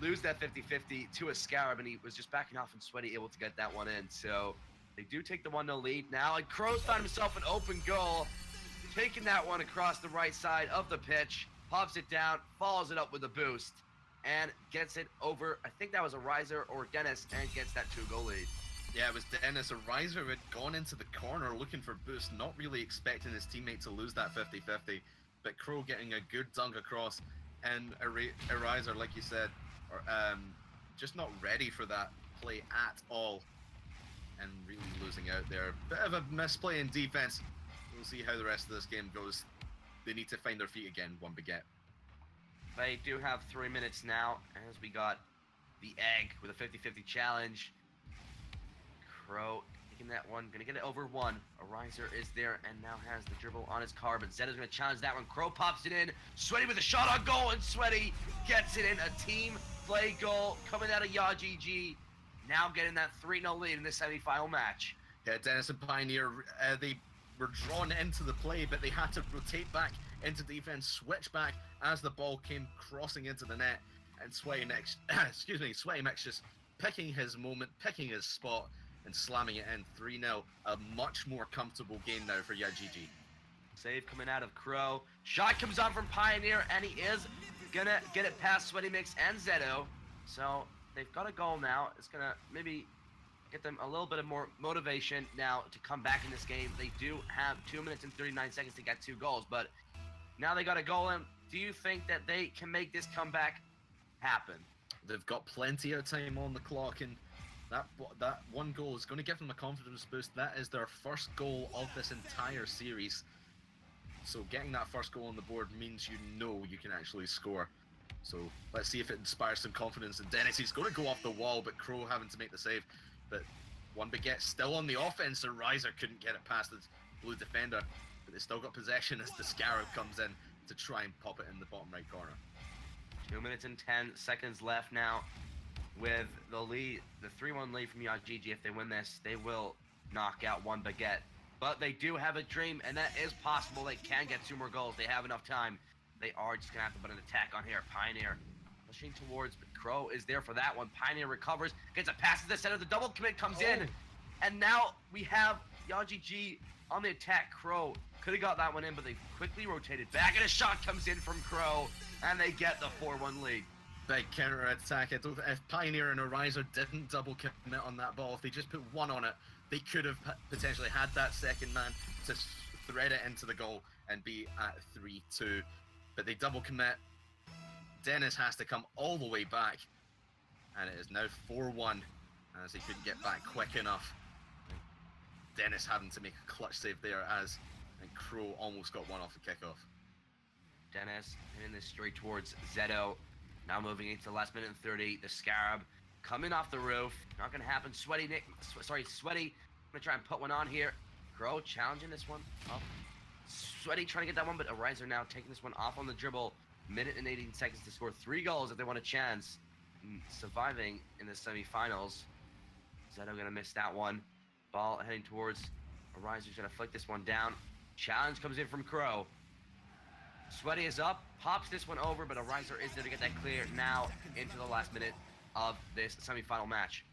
lose that 50-50 to a Scarab, and he was just backing off, and Sweaty able to get that one in. So they do take the 1-0 lead now, and Crow's found himself an open goal, taking that one across the right side of the pitch, pops it down, follows it up with a boost, and gets it over, I think that was a Riser or Dennis, and gets that 2-goal lead. Yeah, it was Dennis. A Riser who had gone into the corner looking for boost, not really expecting his teammate to lose that 50-50, but Crow getting a good dunk across, and a Riser, like you said, just not ready for that play at all, and really losing out there. Bit of a misplay in defense. We'll see how the rest of this game goes. They need to find their feet again, One Baguette. They do have 3 minutes now, as we got the egg with a 50-50 challenge. Crow taking that one, gonna get it over one. A Riser is there and now has the dribble on his car, but Zeta's gonna challenge that one. Crow pops it in, Sweaty with a shot on goal, and Sweaty gets it in. A team play goal coming out of YGG, now getting that 3-0 lead in this semi-final match. Yeah, Dennis and Pioneer, they were drawn into the play, but they had to rotate back into defense, switch back as the ball came crossing into the net, and Sweaty Mix just picking his moment, picking his spot, and slamming it in 3-0. A much more comfortable game now for YGG. Save coming out of Crow. Shot comes on from Pioneer, and he is gonna get it past Sweaty Mix and Zeto. So they've got a goal now. It's gonna maybe get them a little bit of more motivation now to come back in this game. They do have 2 minutes and 39 seconds to get 2 goals, but now they got a goal in. Do you think that they can make this comeback happen? They've got plenty of time on the clock, and that one goal is going to give them a confidence boost. That is their first goal of this entire series. So getting that first goal on the board means you know you can actually score. So let's see if it inspires some confidence in Dennis. He's going to go off the wall, but Crow having to make the save. But One Baguette still on the offense. The Riser couldn't get it past the blue defender, but they still got possession as the Scarab comes in to try and pop it in the bottom right corner. 2 minutes and 10 seconds left now. With the lead, the 3-1 lead from YGG, if they win this, they will knock out One Baguette. But they do have a dream, and that is possible. They can get 2 more goals. They have enough time. They are just going to have to put an attack on here. Pioneer pushing towards, but Crow is there for that one. Pioneer recovers, gets a pass to the center. The double commit comes in, and now we have YGG on the attack. Crow could have got that one in, but they quickly rotated back, and a shot comes in from Crow, and they get the 4-1 lead. Big counter attack. If Pioneer and a Riser didn't double commit on that ball, if they just put one on it, they could have potentially had that second man to thread it into the goal and be at 3-2. But they double commit. Dennis has to come all the way back, and it is now 4-1 as he couldn't get back quick enough. Dennis having to make a clutch save there as Crow almost got one off the kickoff. Dennis hitting this straight towards Zeto. Now moving into the last minute and 30. The Scarab coming off the roof. Not going to happen. Sweaty. I'm going to try and put one on here. Crow challenging this one. Up. Sweaty trying to get that one, but a Riser now taking this one off on the dribble. Minute and 18 seconds to score 3 goals if they want a chance in surviving in the semifinals. Zeto going to miss that one. Ball heading towards a Riser's going to flick this one down. Challenge comes in from Crow. Sweaty is up, pops this one over, but a Riser is there to get that clear now into the last minute of this semi-final match.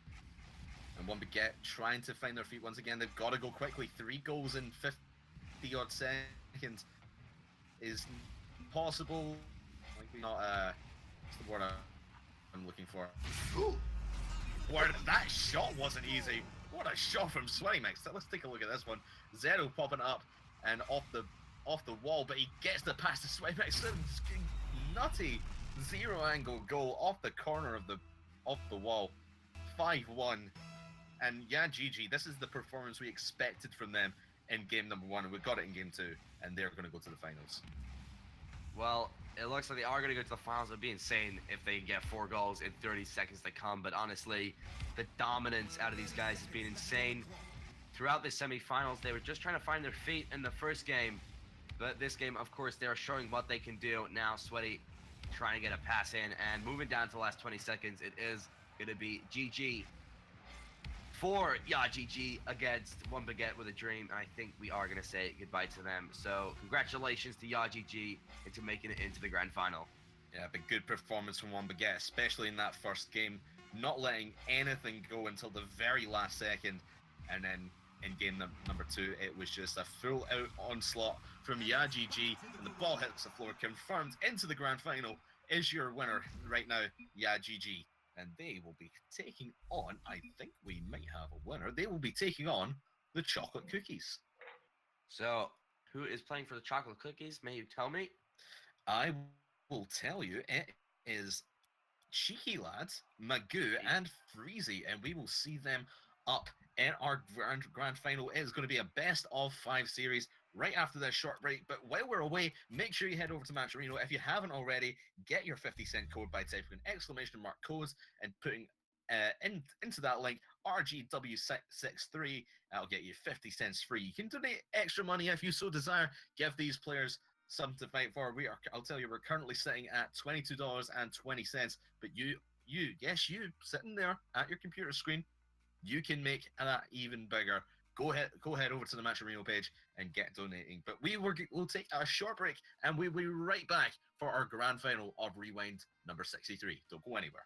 And One Baguette trying to find their feet once again. They've got to go quickly. 3 goals in 50-odd seconds is possible. Not, what's the word I'm looking for? That shot wasn't easy. What a shot from Sweaty Mix. Let's take a look at this one. Zero popping up and off the wall, but he gets the pass to Sweaty Mix. Nutty 0-angle goal off the corner of the wall. 5-1. And yeah, GG, this is the performance we expected from them in game number 1, and we got it in game 2, and they're going to go to the finals. Well, it looks like they are going to go to the finals. It would be insane if they get 4 goals in 30 seconds to come. But honestly, the dominance out of these guys has been insane. Throughout the semifinals, they were just trying to find their feet in the first game. But this game, of course, they're showing what they can do. Now, Sweaty trying to get a pass in. And moving down to the last 20 seconds, it is going to be GG for GG against One Baguette with a Dream. And I think we are going to say goodbye to them. So congratulations to GG into making it into the grand final. Yeah, but good performance from One Baguette, especially in that first game, not letting anything go until the very last second. And then in game number 2, it was just a full-out onslaught from GG, and the ball hits the floor, confirmed into the grand final. Is your winner right now, GG. And they will be taking on, I think we might have a winner, they will be taking on the Chocolate Cookies. So, who is playing for the Chocolate Cookies? May you tell me? I will tell you, it is Cheeky Lads, Magoo, and Freezy, and we will see them up in our grand final. It is going to be a best of 5 series right after this short break. But while we're away, make sure you head over to Match Arena. If you haven't already, get your 50-cent code by typing ! codes and putting into that link RGW63. That'll get you 50 cents free. You can donate extra money if you so desire. Give these players something to fight for. I'll tell you, we're currently sitting at $22.20. But you, sitting there at your computer screen, you can make that even bigger. Go ahead over to the Match Arena page and get donating. But we'll take a short break, and we'll be right back for our grand final of Rewind number 63. Don't go anywhere.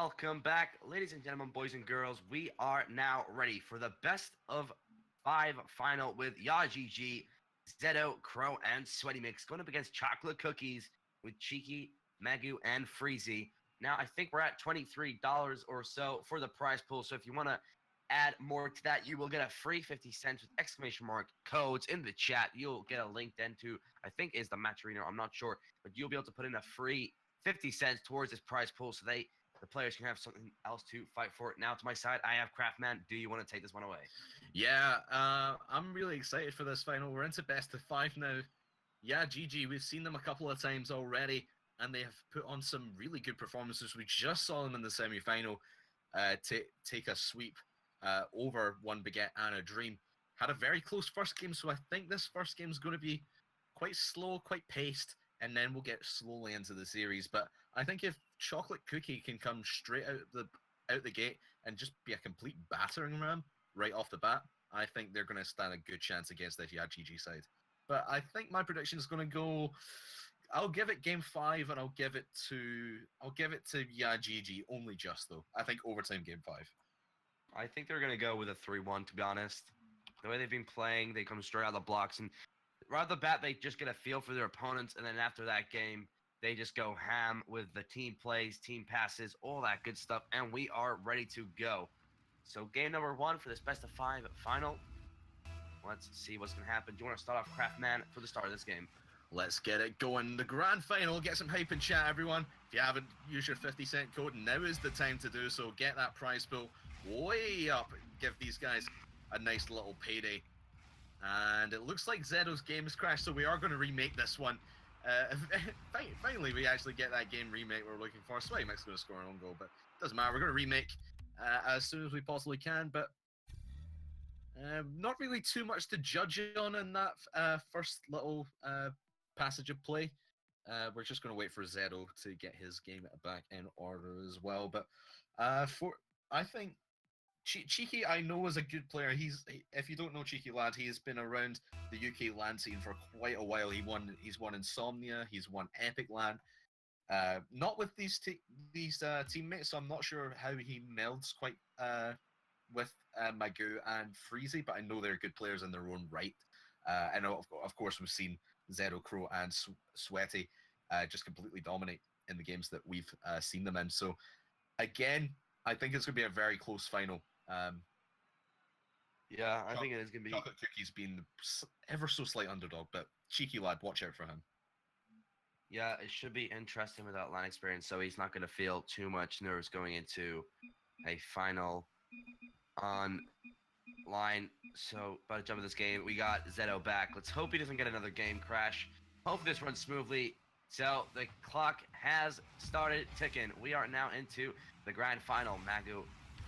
welcome back, ladies and gentlemen, boys and girls. We are now ready for the best of 5 final with YGG, Zedo, Crow, and Sweaty Mix going up against Chocolate Cookies with Cheeky, Magu, and Freezy. Now, I think we're at $23 or so for the prize pool. So if you want to add more to that, you will get a free 50 cents with exclamation mark codes in the chat. You'll get a link then to, I think, is the match arena. I'm not sure, but you'll be able to put in a free 50 cents towards this prize pool so the players can have something else to fight for. Now to my side, I have Craftman. Do you want to take this one away? Yeah, I'm really excited for this final. We're into best of 5 now. Yeah, GG, we've seen them a couple of times already, and they have put on some really good performances. We just saw them in the semi-final take a sweep over One Baguette and a Dream. Had a very close first game, so I think this first game is going to be quite slow, quite paced, and then we'll get slowly into the series. But I think if Chocolate Cookie can come straight out the gate and just be a complete battering ram right off the bat, I think they're going to stand a good chance against this GG side. But I think my prediction is going to go. I'll give it game 5, and I'll give it to GG only just though. I think overtime game 5. I think they're going to go with a 3-1. To be honest, the way they've been playing, they come straight out of the blocks, and right off the bat, they just get a feel for their opponents, and then after that game, they just go ham with the team plays, team passes, all that good stuff, and we are ready to go. So game number 1 for this best of 5 final. Let's see what's going to happen. Do you want to start off, Craftman, for the start of this game? Let's get it going. The grand final. Get some hype in chat, everyone. If you haven't used your 50-cent code, now is the time to do so. Get that prize pool way up. Give these guys a nice little payday. And it looks like Zedo's game has crashed, so we are going to remake this one. Finally, we actually get that game remake we're looking for. Sweaty Mix going to score an own goal, but it doesn't matter. We're going to remake as soon as we possibly can, but not really too much to judge on in that first little passage of play. We're just going to wait for Zedo to get his game back in order as well. But I think Cheeky, I know, is a good player. If you don't know Cheeky Lad, he has been around the UK LAN scene for quite a while. He's won Insomnia, he's won Epic LAN. Not with these teammates, so I'm not sure how he melds quite with Magoo and Freezy, but I know they're good players in their own right. And of course, we've seen Zero, Crow, and Sweaty just completely dominate in the games that we've seen them in. So, again, I think it's going to be a very close final. Yeah, I think it is going to be. Chocolate Cookie's been ever so slight underdog, but Cheeky Lad, watch out for him. Yeah, it should be interesting without LAN experience, so he's not going to feel too much nerves going into a final online. So, about to jump in this game, we got Zedo back. Let's hope he doesn't get another game crash. Hopefully this runs smoothly. So, the clock has started ticking. We are now into the grand final. Magu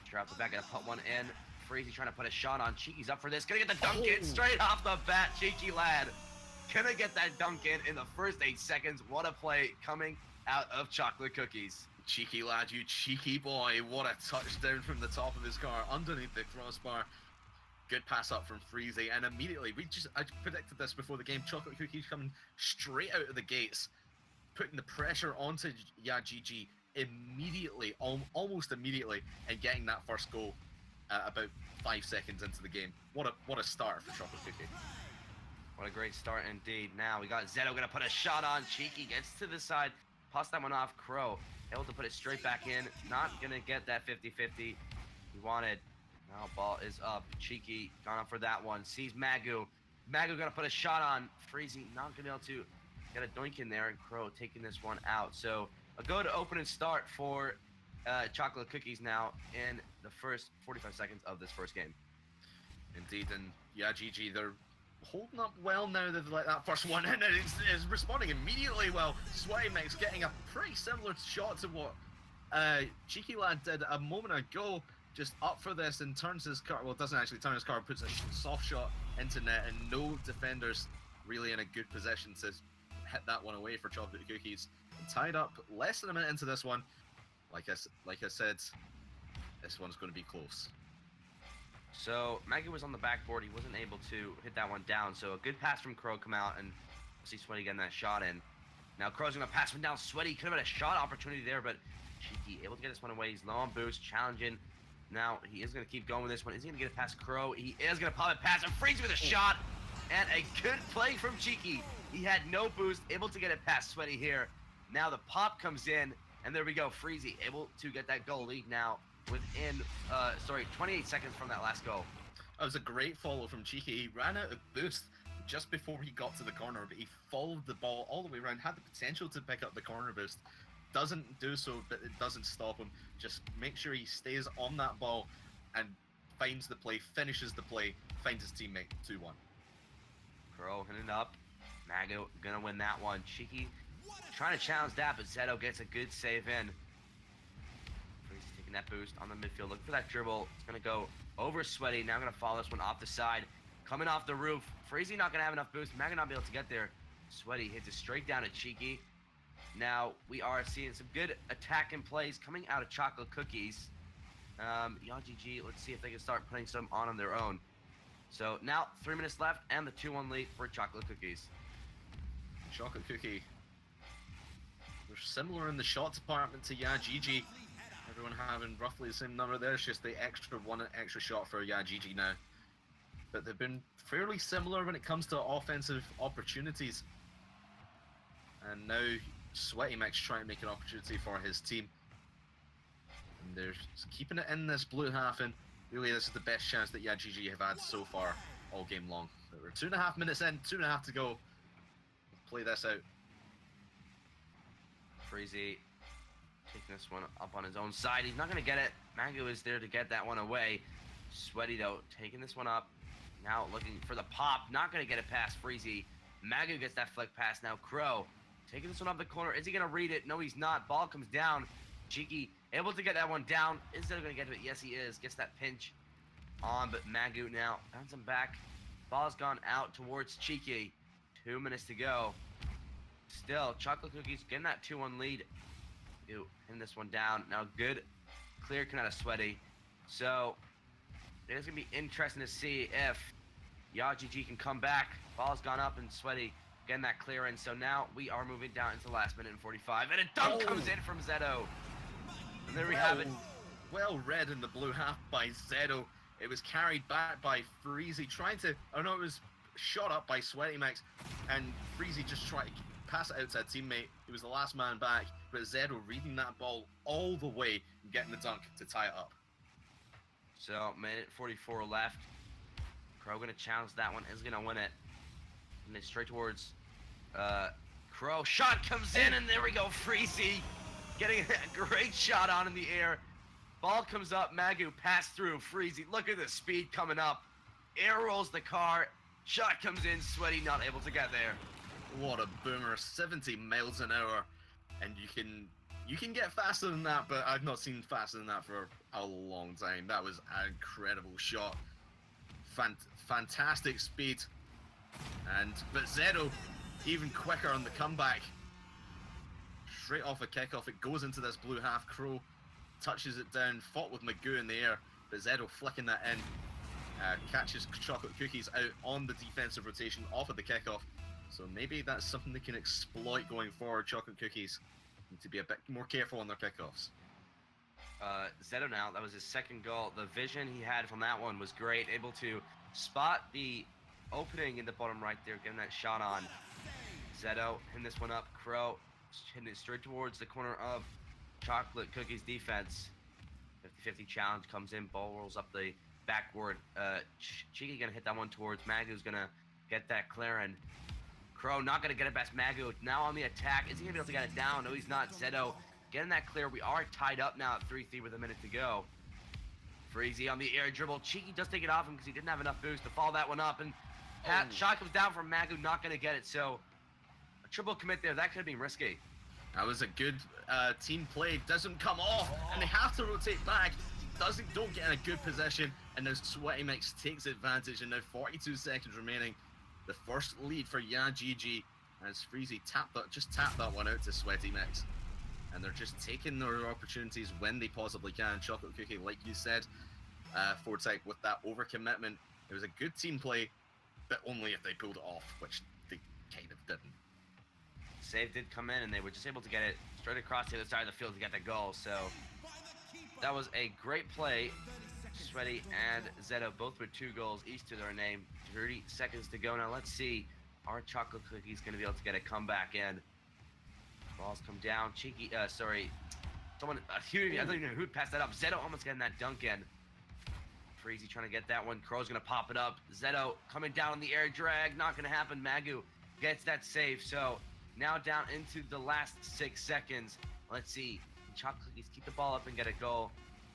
dropped the back and put one in. Freezy trying to put a shot on. Cheeky's up for this. Gonna get the dunk in straight off the bat. Cheeky Lad gonna get that dunk in the first 8 seconds. What a play coming out of Chocolate Cookies. Cheeky Lad, you cheeky boy. What a touchdown from the top of his car underneath the crossbar. Good pass up from Freezy, and immediately, I predicted this before the game, Chocolate Cookies coming straight out of the gates, putting the pressure onto GG immediately, almost immediately, and getting that first goal about 5 seconds into the game. What a start for Chocolate Cookie. What a great start indeed. Now we got Zedo gonna put a shot on. Cheeky gets to the side, pass that one off. Crow able to put it straight back in. Not gonna get that 50-50 he wanted. Now ball is up. Cheeky gone up for that one. Sees Magu. Magu gonna put a shot on. Freezy not gonna be able to get a doink in there, and Crow taking this one out. So a good opening start for Chocolate Cookies now in the first 45 seconds of this first game. Indeed, and GG, they're holding up well now. They've let that first one in, and it's responding immediately well. Sweaty Mix getting a pretty similar shot to what Cheeky Lad did a moment ago. Just up for this and turns his car. Well, doesn't actually turn his car, puts a soft shot into net, and no defenders really in a good position to hit that one away for Chocolate Cookies. And tied up less than a minute into this one. Like I said, this one's going to be close. So Maggie was on the backboard. He wasn't able to hit that one down. So a good pass from Crow come out, and we'll see Sweaty getting that shot in. Now Crow's gonna pass one down. Sweaty could have had a shot opportunity there, but Cheeky able to get this one away. He's low on boost, challenging. Now he is gonna keep going with this one. Is he gonna get it past Crow? He is gonna pop it past him. Freeze with a shot, and a good play from Cheeky. He had no boost, able to get it past Sweaty here. Now the pop comes in, and there we go. Freezy able to get that goal lead now within 28 seconds from that last goal. That was a great follow from Cheeky. He ran out of boost just before he got to the corner, but he followed the ball all the way around, had the potential to pick up the corner boost. Doesn't do so, but it doesn't stop him. Just make sure he stays on that ball and finds the play, finishes the play, finds his teammate. 2-1. Crow hitting up. Mago gonna win that one. Cheeky trying to challenge that, but Zeto gets a good save in. Freezy's taking that boost on the midfield. Look for that dribble. It's gonna go over Sweaty. Now gonna follow this one off the side. Coming off the roof. Freezy not gonna have enough boost. Mago not be able to get there. Sweaty hits it straight down to Cheeky. Now we are seeing some good attacking plays coming out of Chocolate Cookies. YGG, let's see if they can start putting some on their own. So now 3 minutes left and the 2-1 lead for Chocolate Cookies. Chocolate Cookie. They're similar in the shot department to YGG. Everyone having roughly the same number there. It's just the one extra shot for YGG now. But they've been fairly similar when it comes to offensive opportunities. And now Sweaty Mix trying to make an opportunity for his team. And they're keeping it in this blue half, and really this is the best chance that YGG have had so far all game long. But we're 2.5 minutes in, 2.5 to go. Let's play this out. Freezy taking this one up on his own side. He's not going to get it. Mago is there to get that one away. Sweaty, though, taking this one up. Now looking for the pop. Not going to get it past Freezy. Mago gets that flick pass. Now Crow taking this one up the corner. Is he going to read it? No, he's not. Ball comes down. Cheeky able to get that one down. Is he going to get to it? Yes, he is. Gets that pinch on, but Mago now bouncing back. Ball's gone out towards Cheeky. 2 minutes to go. Still, Chocolate Cookies getting that 2-1 lead. Hitting this one down. Now good clear coming out of Sweaty. So it's going to be interesting to see if YGG can come back. Ball's gone up and Sweaty getting that clear in. So now we are moving down into the last minute and 45. And a dunk comes in from Zeto. And there we have it. Well read in the blue half by Zeto. It was carried back by Freezy trying to... Oh no, it was shot up by Sweaty Mix. And Freezy just tried to pass it out to a teammate. He was the last man back. But Zeto reading that ball all the way and getting the dunk to tie it up. So, minute 44 left. Crow gonna challenge that one. Is gonna win it. And then straight towards Crow. Shot comes in, and there we go. Freezy getting a great shot on in the air. Ball comes up. Magu pass through. Freezy. Look at the speed coming up. Air rolls the car. Shot comes in. Sweaty not able to get there. What a boomer. 70 miles an hour. And you can get faster than that, but I've not seen faster than that for a long time. That was an incredible shot. Fantastic speed. But Zeto, even quicker on the comeback. Straight off a kickoff, it goes into this blue half. Crow touches it down, fought with Magoo in the air, but Zeto flicking that in. Catches Chocolate Cookies out on the defensive rotation off of the kickoff. So maybe that's something they can exploit going forward. Chocolate Cookies need to be a bit more careful on their kickoffs. Zeto now, that was his second goal. The vision he had from that one was great. Able to spot the opening in the bottom right there, getting that shot on. Zeto hitting this one up. Crow hitting it straight towards the corner of Chocolate Cookies defense. 50-50 challenge comes in. Ball rolls up the backboard. Cheeky gonna hit that one towards Magu's gonna get that clearing. Crow not gonna get it past Magu. Now on the attack. Is he gonna be able to get it down? No, he's not. Zeto getting that clear. We are tied up now at 3-3 with a minute to go. Freezy on the air dribble. Cheeky does take it off him because he didn't have enough boost to follow that one up. And shot comes down from Magu. Not gonna get it. So a triple commit there. That could have been risky. That was a good team play. Doesn't come off, and they have to rotate back. Don't get in a good position, and now Sweaty Mix takes advantage. And now 42 seconds remaining. The first lead for YGG as Freezy just tapped that one out to Sweaty Mix. And they're just taking their opportunities when they possibly can. Chocolate Cookie, like you said, Forsyth, with that overcommitment. It was a good team play, but only if they pulled it off, which they kind of didn't. save did come in, and they were just able to get it straight across the other side of the field to get the goal. So that was a great play. Sweaty and Zeto both with 2 goals each to their name. 30 seconds to go now. Let's see. Are Chocolate Cookies going to be able to get a comeback in? Balls come down. Cheeky, someone, I don't even know who'd pass that up. Zeto almost getting that dunk in. Freezy trying to get that one. Crow's going to pop it up. Zeto coming down on the air drag. Not going to happen. Magu gets that save. So now down into the last 6 seconds. Let's see. Chocolate Cookies keep the ball up and get a goal.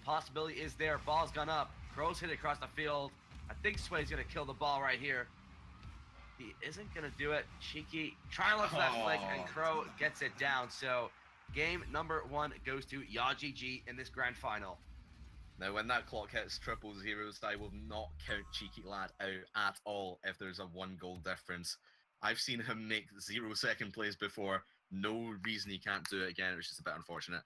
Possibility is there. Ball's gone up. Crow's hit it across the field. I think Sweaty's going to kill the ball right here. He isn't going to do it. Cheeky trying to look for that flick, and Crow gets it down. So game number 1 goes to YaGG in this grand final. Now, when that clock hits 000, I will not count Cheeky Lad out at all if there's a 1-goal difference. I've seen him make 0-second plays before. No reason he can't do it again. It's just a bit unfortunate.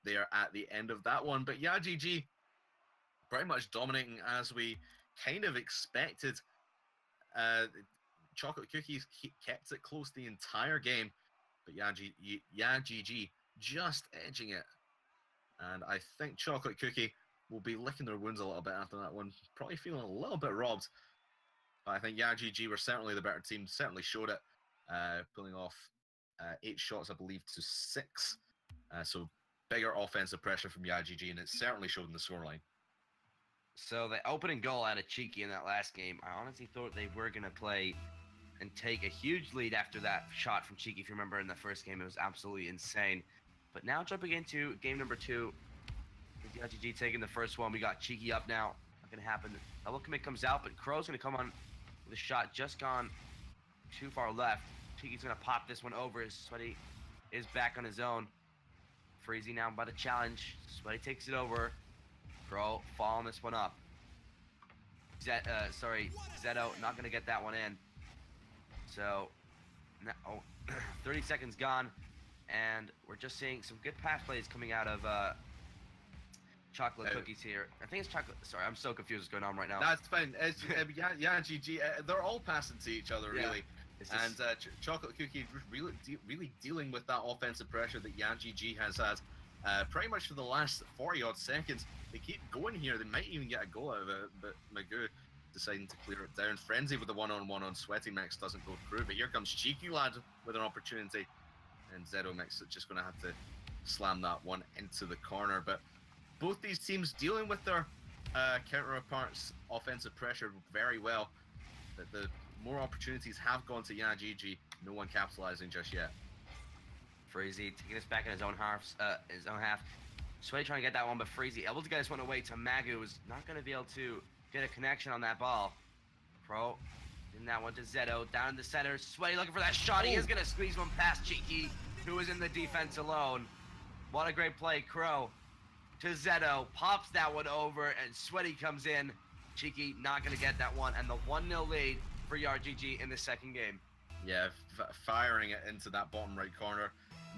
They are at the end of that one. But YaGG, pretty much dominating as we kind of expected. Chocolate Cookies kept it close the entire game. But YaGG just edging it. And I think Chocolate Cookie will be licking their wounds a little bit after that one. Probably feeling a little bit robbed. But I think YaGG were certainly the better team. Certainly showed it. Pulling off 8 shots, I believe, to 6. So bigger offensive pressure from YaGG, and it certainly showed in the scoreline. So the opening goal out of Cheeky in that last game, I honestly thought they were going to play and take a huge lead after that shot from Cheeky. If you remember in the first game, it was absolutely insane. But now jumping into game number 2, with YaGG taking the first one, we got Cheeky up now. Not going to happen. Double commit comes out, but Crow's going to come on with a shot just gone too far left. Cheeky's going to pop this one over. Sweaty is back on his own. Freezy now by the challenge. Sweaty takes it over. Crow following this one up. Zeto not going to get that one in. So, 30 seconds gone. And we're just seeing some good pass plays coming out of Chocolate Cookies here. I think it's Chocolate. Sorry, I'm so confused what's going on right now. That's fine. It's, YaGG, they're all passing to each other, really. And Chocolate Cookie really dealing with that offensive pressure that YaGG has had pretty much for the last 40-odd seconds. They keep going here. They might even get a goal out of it, but Magoo deciding to clear it down. Frenzy with the one-on-one on Sweaty Mix doesn't go through, but here comes Cheeky Lad with an opportunity. And Zero Mix is just going to have to slam that one into the corner. But both these teams dealing with their counterparts' offensive pressure very well. But the more opportunities have gone to YaGG. No one capitalizing just yet. Freezy taking this back in his own half. Sweaty trying to get that one, but Freezy able to get this one away to Magu, who's not going to be able to get a connection on that ball. Pro in that one to Zeto, down in the center. Sweaty looking for that shot. He is going to squeeze one past Cheeky, who is in the defense alone. What a great play. Crow to Zeto, pops that one over, and Sweaty comes in. Cheeky not going to get that one, and the 1-0 lead for YaGG in the second game. Yeah, firing it into that bottom right corner,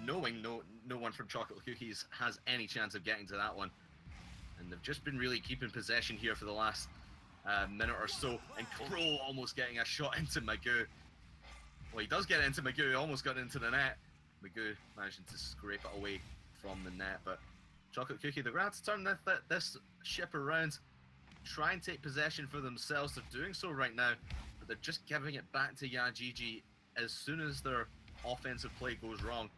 knowing no one from Chocolate Cookies has any chance of getting to that one. And they've just been really keeping possession here for the last minute or so, and Crow almost getting a shot into Magoo. Well, he does get it into Magoo. He almost got into the net. Magoo managing to scrape it away from the net, but Chocolate Cookie, they're going to have to turn this ship around, try and take possession for themselves. They're doing so right now, but they're just giving it back to YaGG as soon as their offensive play goes wrong,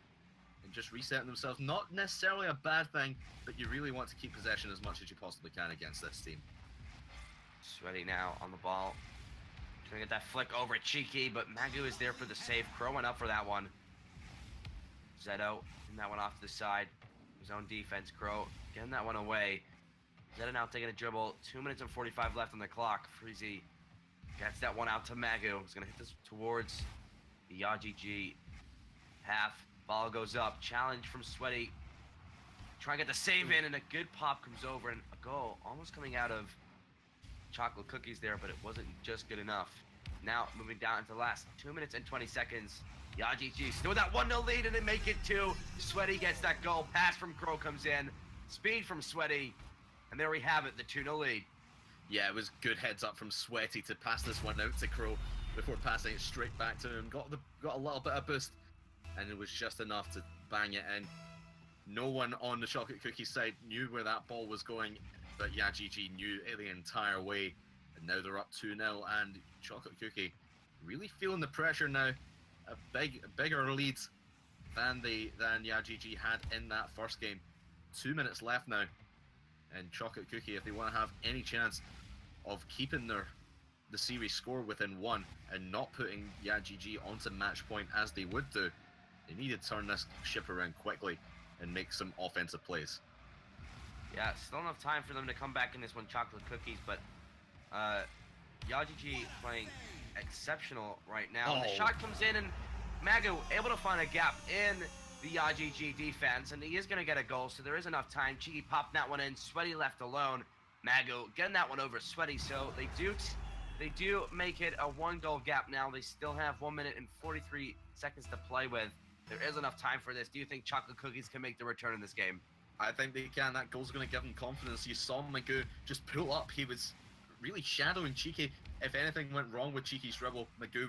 and just resetting themselves. Not necessarily a bad thing, but you really want to keep possession as much as you possibly can against this team. Sweaty now on the ball. Trying to get that flick over Cheeky, but Magu is there for the save. Crow went up for that one. Zeto getting that one off to the side. His own defense. Crow getting that one away. Zeto now taking a dribble. 2 minutes and 45 left on the clock. Freezy gets that one out to Magu. He's going to hit this towards the YaGG half. Ball goes up. Challenge from Sweaty. Trying to get the save in, and a good pop comes over, and a goal almost coming out of Chocolate Cookies there, but it wasn't just good enough. Now moving down into the last 2 minutes and 20 seconds. YaGG still with that 1-0 lead, and they make it 2. Sweaty gets that goal. Pass from Crow comes in. Speed from Sweaty, and there we have it, the 2-0 lead. Yeah, it was good heads up from Sweaty to pass this one out to Crow before passing it straight back to him. Got a little bit of boost and it was just enough to bang it in. No one on the Chocolate Cookie side knew where that ball was going, but YGG knew it the entire way. And now they're up 2-0, and Chocolate Cookie really feeling the pressure now. A bigger lead than YGG had in that first game. 2 minutes left now, and Chocolate Cookie, if they want to have any chance of keeping the series score within 1 and not putting YGG onto match point as they would do, they need to turn this ship around quickly and make some offensive plays. Yeah, still enough time for them to come back in this one, Chocolate Cookies, but YGG playing exceptional right now. Oh. The shot comes in, and Magu able to find a gap in the YGG defense, and he is going to get a goal, so there is enough time. Cheeky popped that one in, Sweaty left alone. Magu getting that one over Sweaty, so they do make it a 1-goal gap now. They still have 1 minute and 43 seconds to play with. There is enough time for this. Do you think Chocolate Cookies can make the return in this game? I think they can. That goal's going to give them confidence. You saw Magoo just pull up. He was really shadowing Cheeky. If anything went wrong with Cheeky's dribble, Magoo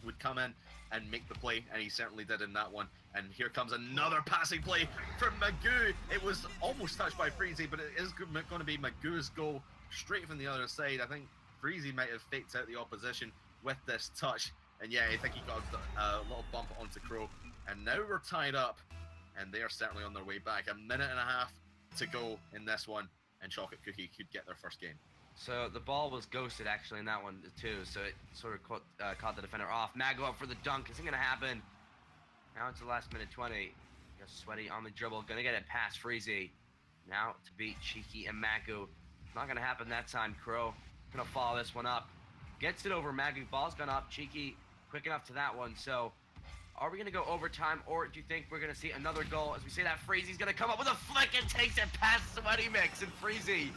would come in and make the play, and he certainly did in that one. And here comes another passing play from Magoo. It was almost touched by Freezy, but it is going to be Magoo's goal straight from the other side. I think Freezy might have faked out the opposition with this touch. And yeah, I think he got a little bump onto Crow. And now we're tied up, and they are certainly on their way back. A minute and a half to go in this one, and Chocolate Cookie could get their first game. So the ball was ghosted actually in that one too, so it sort of caught the defender off. Magu up for the dunk. Isn't going to happen. Now it's the last minute 20. Just Sweaty on the dribble. Going to get it past Freezy. Now to beat Cheeky and Magu. Not going to happen that time. Crow going to follow this one up. Gets it over Magu. Ball's gone up. Cheeky quick enough to that one. So are we going to go overtime, or do you think we're going to see another goal? As we say that, Freezy's going to come up with a flick and takes it past Sweaty Mix, and Freezy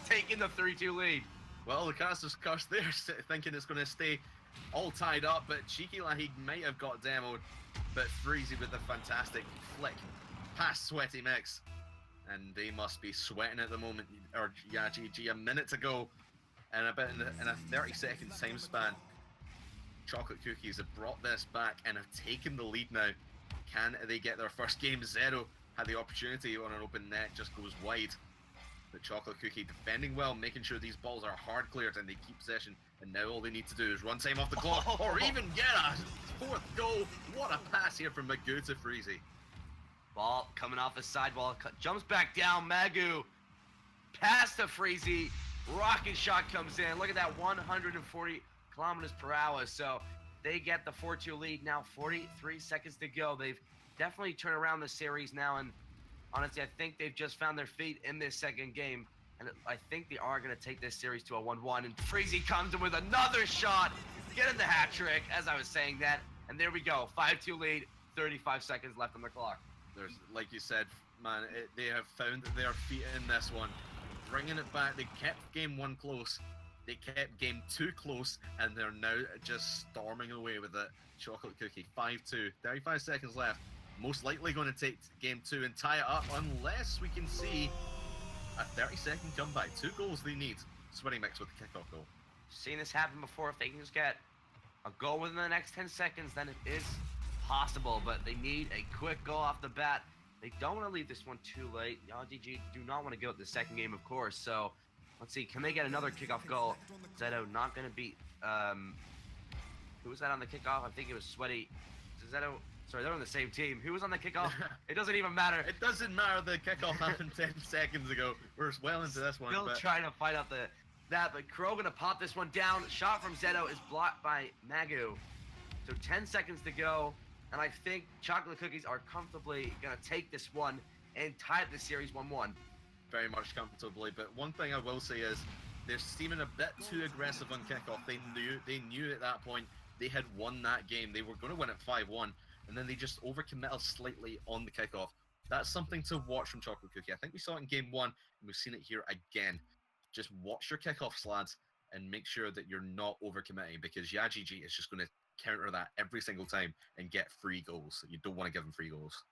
taking the 3-2 lead. Well, the caster's cursed there, thinking it's going to stay all tied up, but Cheeky Lahig might have got demoed, but Freezy with a fantastic flick past Sweaty Mix. And they must be sweating at the moment, or yeah, GG, a minute to go, and in a 30-second time span. Chocolate Cookies have brought this back and have taken the lead now. Can they get their first game? Zero had the opportunity on an open net, just goes wide. But Chocolate Cookie defending well, making sure these balls are hard cleared and they keep possession. And now all they need to do is run time off the clock, or even get a fourth goal. What a pass here from Magoo to Freezy. Ball coming off the sidewall, jumps back down. Magu past the Freezy. Rocket shot comes in. Look at that, 140 kilometers per hour. So they get the 4-2 lead now. 43 seconds to go. They've definitely turned around the series now, and honestly, I think they've just found their feet in this second game, and I think they are going to take this series to a 1-1. And Freezy comes in with another shot, getting the hat trick. As I was saying that, and there we go, 5-2 lead, 35 seconds left on the clock. There's, like you said, man, they have found their feet in this one, bringing it back. They kept game 1 close. They kept game 2 close, and they're now just storming away with it. Chocolate Cookie, 5-2, 35 seconds left. Most likely going to take game 2 and tie it up, unless we can see a 30-second comeback. 2 goals they need. Sweaty Mix with the kickoff goal. Seen this happen before. If they can just get a goal within the next 10 seconds, then it is possible, but they need a quick goal off the bat. They don't want to leave this one too late. YGG do not want to give up the second game, of course, so let's see. Can they get another kickoff goal? Zeto not going to beat, who was that on the kickoff? I think it was Sweaty. Zeto, sorry, they're on the same team. Who was on the kickoff? It doesn't even matter. It doesn't matter. The kickoff happened 10 seconds ago. We're well into this one. Still trying to find out that, but Crow going to pop this one down. Shot from Zeto is blocked by Magu. So 10 seconds to go, and I think Chocolate Cookies are comfortably going to take this one and tie the series 1-1. Very much comfortably, but one thing I will say is they're seeming a bit too aggressive on kickoff. They knew at that point they had won that game. They were going to win it 5-1, and then they just overcommitted slightly on the kickoff. That's something to watch from Chocolate Cookie. I think we saw it in game 1, and we've seen it here again. Just watch your kickoffs, lads, and make sure that you're not overcommitting, because YGG is just going to counter that every single time and get free goals. You don't want to give them free goals.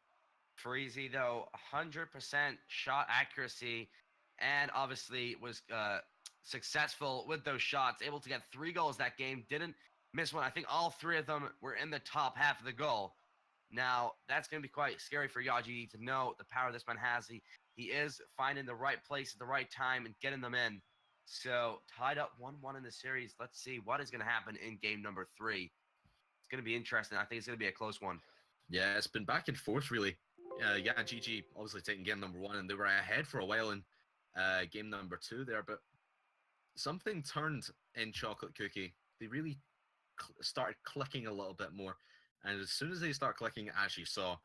Freezy, though, 100% shot accuracy, and obviously was successful with those shots, able to get 3 goals that game, didn't miss one. I think all 3 of them were in the top half of the goal. Now, that's going to be quite scary for Yaji to know the power this man has. He is finding the right place at the right time and getting them in. So, tied up 1-1 in the series. Let's see what is going to happen in game number 3. It's going to be interesting. I think it's going to be a close one. Yeah, it's been back and forth, really. Yeah, GG obviously taking game number 1, and they were ahead for a while in game number 2 there, but something turned in Chocolate Cookie. They really started clicking a little bit more, and as soon as they start clicking, as you saw,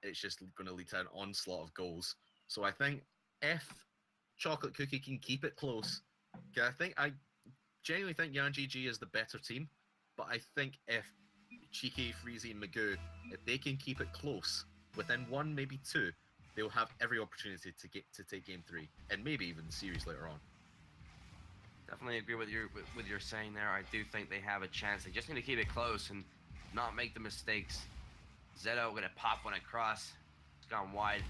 it's just going to lead to an onslaught of goals. So I think if Chocolate Cookie can keep it close, I genuinely think Yan GG is the better team, but I think if Cheeky, Freezy, and Magoo, if they can keep it close, within 1, maybe 2, they'll have every opportunity to take game 3, and maybe even the series later on. Definitely agree with your saying there. I do think they have a chance. They just need to keep it close and not make the mistakes. Zeto gonna pop one across. It's gone wide.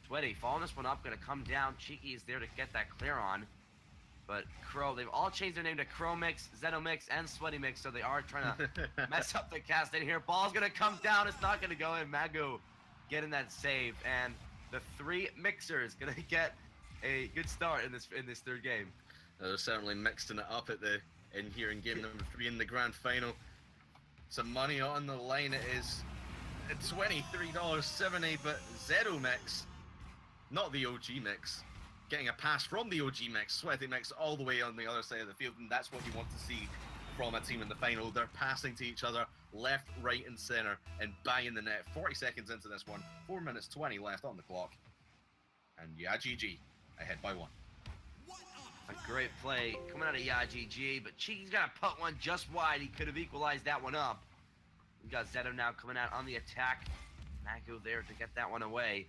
Sweaty following this one up, gonna come down. Cheeky is there to get that clear on. But Crow, they've all changed their name to Crow Mix, Zeto Mix, and Sweaty Mix, so they are trying to mess up the cast in here. Ball's gonna come down. It's not gonna go in. Magu getting that save, and the 3 mixers gonna get a good start in this third game. They're certainly mixing it up in here in game number 3 in the grand final. Some money on the line. It is $23.70, but Zero Mix, not the OG Mix, getting a pass from the OG Mix, Sweaty Mix, all the way on the other side of the field, and that's what you want to see from a team in the final. They're passing to each other left, right, and center, and banging the net. 40 seconds into this one, 4 minutes 20 left on the clock, and yeah, GG ahead by 1. A great play coming out of YGG, but Cheeky's got to put one just wide. He could have equalized that one up. We got Zeto now coming out on the attack. Magu there to get that one away.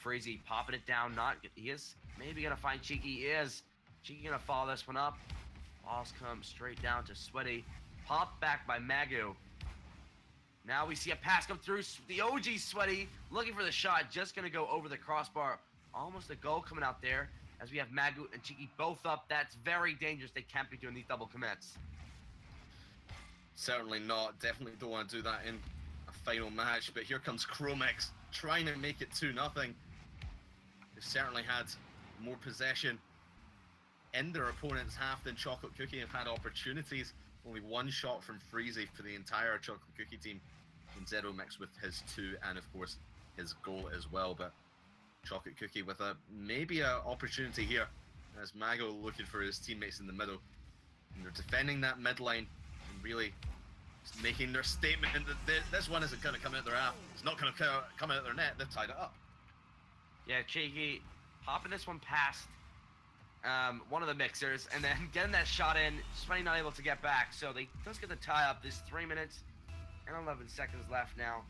Freezy popping it down. He is maybe going to find Cheeky. He is. Cheeky going to follow this one up. Balls come straight down to Sweaty. Popped back by Magu. Now we see a pass come through. The OG Sweaty looking for the shot. Just going to go over the crossbar. Almost a goal coming out there. As we have Magu and Cheeky both up, that's very dangerous. They can't be doing these double commits. Certainly not. Definitely don't want to do that in a final match. But here comes Chromex trying to make it 2-0. They've certainly had more possession in their opponent's half than Chocolate Cookie have had opportunities. Only 1 shot from Freezy for the entire Chocolate Cookie team. And Zero Mix with his 2 and of course his goal as well. But Chocolate Cookie with maybe an opportunity here as Mago looking for his teammates in the middle, and they're defending that midline and really making their statement that this one isn't going to come out their half. It's not going to come out their net. They've tied it up. Yeah, Cheeky popping this one past one of the mixers and then getting that shot in. Sweaty not able to get back, so they just get the tie up. There's 3 minutes and 11 seconds left now.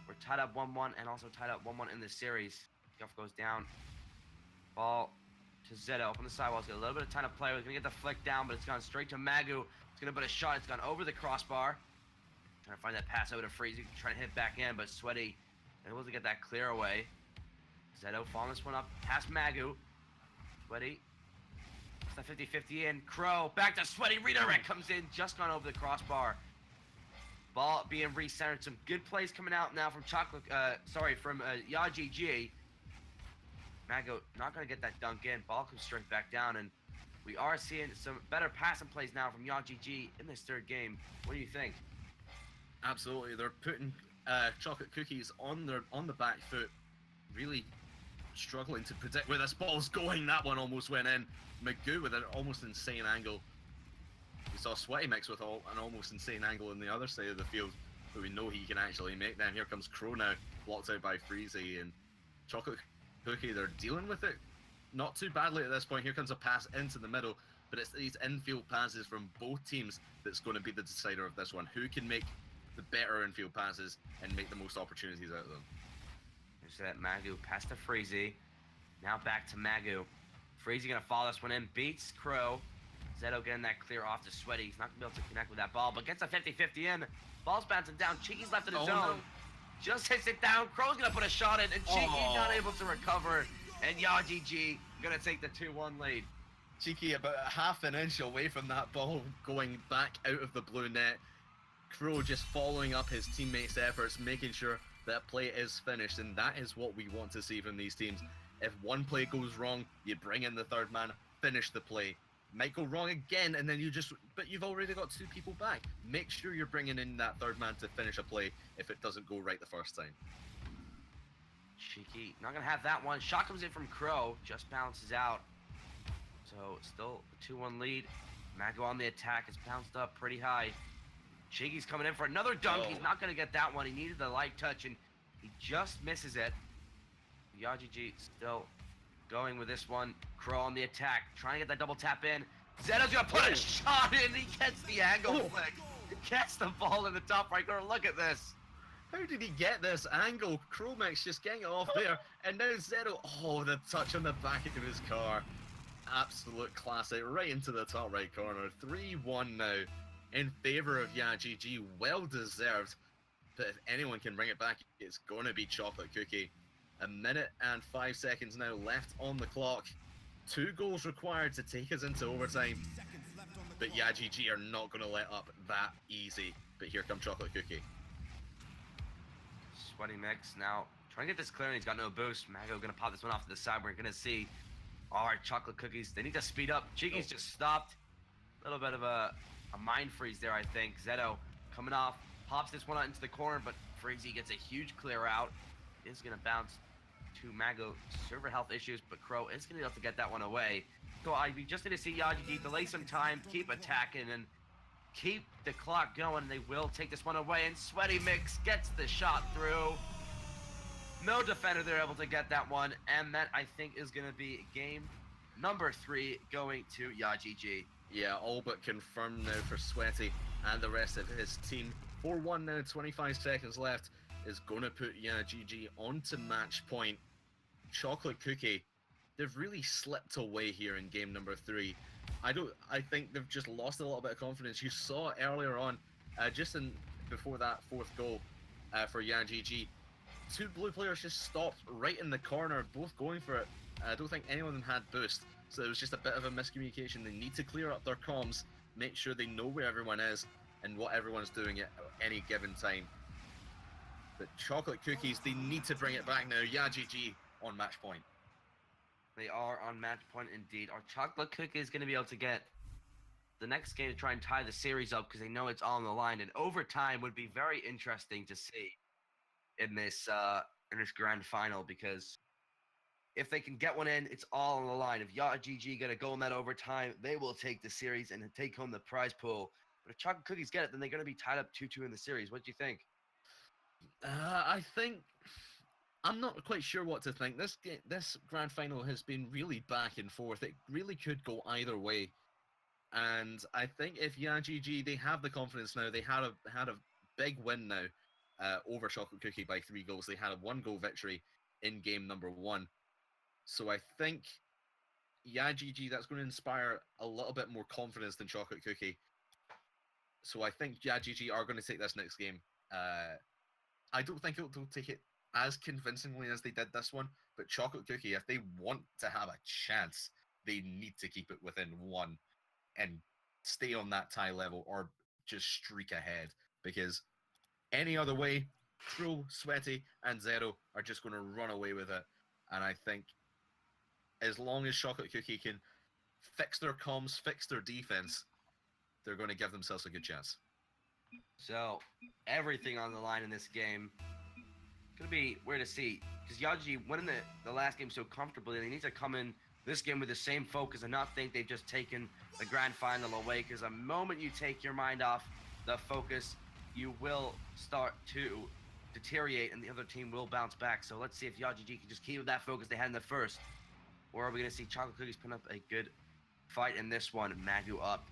We're tied up 1-1 and also tied up 1-1 in this series. Guff goes down. Ball to Zeto up on the sidewalls. Got a little bit of time to play. We're going to get the flick down, but it's gone straight to Magu. It's going to put a shot. It's gone over the crossbar. Trying to find that pass over to Freezy. Trying to hit back in, but Sweaty able to get that clear away. Zeto following this one up past Magu. Sweaty. It's the 50-50 in. Crow back to Sweaty. Redirect comes in. Just gone over the crossbar. Ball being recentered. Some good plays coming out now from from YGG. Mago not going to get that dunk in. Ball comes straight back down, and we are seeing some better passing plays now from YGG in this third game. What do you think? Absolutely, they're putting Chocolate Cookies on the back foot, really struggling to predict where this ball's going. That one almost went in. Magoo with an almost insane angle. We saw Sweaty Mix with an almost insane angle on the other side of the field, but we know he can actually make them. Here comes Crow now, blocked out by Freezy, and Chocolate Cookie, they're dealing with it not too badly at this point. Here comes a pass into the middle, but it's these infield passes from both teams that's going to be the decider of this one. Who can make the better infield passes and make the most opportunities out of them? There's that Magu pass to Freezy. Now back to Magu. Freezy going to follow this one in, beats Crow. Zeto getting that clear off to Sweaty. He's not going to be able to connect with that ball, but gets a 50-50 in. Ball's bouncing down. Cheeky's left in his zone. No. Just hits it down. Crow's going to put a shot in, and Cheeky not able to recover. And YGG going to take the 2-1 lead. Cheeky about a half an inch away from that ball going back out of the blue net. Crow just following up his teammates' efforts, making sure that play is finished, and that is what we want to see from these teams. If one play goes wrong, you bring in the third man, finish the play. Might go wrong again, and then but you've already got 2 people back. Make sure you're bringing in that third man to finish a play if it doesn't go right the first time. Cheeky, not gonna have that one. Shot comes in from Crow, just bounces out. So still a 2-1 lead. Mago on the attack is bounced up pretty high. Cheeky's coming in for another dunk. He's not gonna get that one. He needed the light touch and he just misses it. YGG still going with this one. Crow on the attack, trying to get that double tap in. Zeto's gonna put a shot in. He gets the angle flick. He gets the ball in the top right corner. Look at this. How did he get this angle? Chromex just getting it off there. And now Zeto, the touch on the back of his car. Absolute classic, right into the top right corner. 3-1 now in favor of YGG. Well deserved. But if anyone can bring it back, it's going to be Chocolate Cookie. 1 minute and 5 seconds now left on the clock. 2 goals required to take us into overtime. But YGG are not going to let up that easy. But here comes Chocolate Cookie. Sweaty Mix now trying to get this clear, and he's got no boost. Mago gonna pop this one off to the side. We're gonna see our Chocolate Cookies. They need to speed up. Cheeky's just stopped. A little bit of a mind freeze there, I think. Zeto coming off, pops this one out into the corner, but Freezy gets a huge clear out. Is gonna bounce to Mago. Server health issues, but Crow is gonna be able to get that one away. So we just need to see YGG delay some time, keep attacking, and keep the clock going. They will take this one away, and Sweaty Mix gets the shot through. No defender there able to get that one, and that I think is going to be game number 3 going to YGG. Yeah, all but confirmed now for Sweaty and the rest of his team. 4-1 now, 25 seconds left, is going to put YGG onto match point. Chocolate Cookie, they've really slipped away here in game number 3. I think they've just lost a little bit of confidence. You saw earlier on, before that 4th goal for YGG, 2 blue players just stopped right in the corner, both going for it. I don't think anyone had boost, so it was just a bit of a miscommunication. They need to clear up their comms, make sure they know where everyone is and what everyone's doing at any given time. But Chocolate Cookies, they need to bring it back now. YGG on match point. They are on match point indeed. Our Chocolate Cookie is going to be able to get the next game to try and tie the series up because they know it's all on the line. And overtime would be very interesting to see in this grand final, because if they can get one in, it's all on the line. If YGG going to go in that overtime, they will take the series and take home the prize pool. But if Chocolate Cookies get it, then they're going to be tied up 2-2 in the series. What do you think? I think... I'm not quite sure what to think. This grand final has been really back and forth. It really could go either way. And I think if YGG, they have the confidence now. They had a big win now over Chocolate Cookie by 3 goals. They had a 1-goal victory in game number 1. So I think YGG, that's going to inspire a little bit more confidence than Chocolate Cookie. So I think YGG are going to take this next game. I don't think they'll take it as convincingly as they did this one, but Chocolate Cookie, if they want to have a chance, they need to keep it within 1 and stay on that tie level or just streak ahead, because any other way, Crow, Sweaty, and Zero are just going to run away with it. And I think as long as Chocolate Cookie can fix their comms, fix their defense, they're going to give themselves a good chance. So, everything on the line in this game. Going to be weird to see, because YGG went in the last game so comfortably, and they need to come in this game with the same focus and not think they've just taken the grand final away, because the moment you take your mind off the focus, you will start to deteriorate and the other team will bounce back. So let's see if YGG can just keep that focus they had in the first, or are we going to see Chocolate Cookies put up a good fight in this one? Magu up,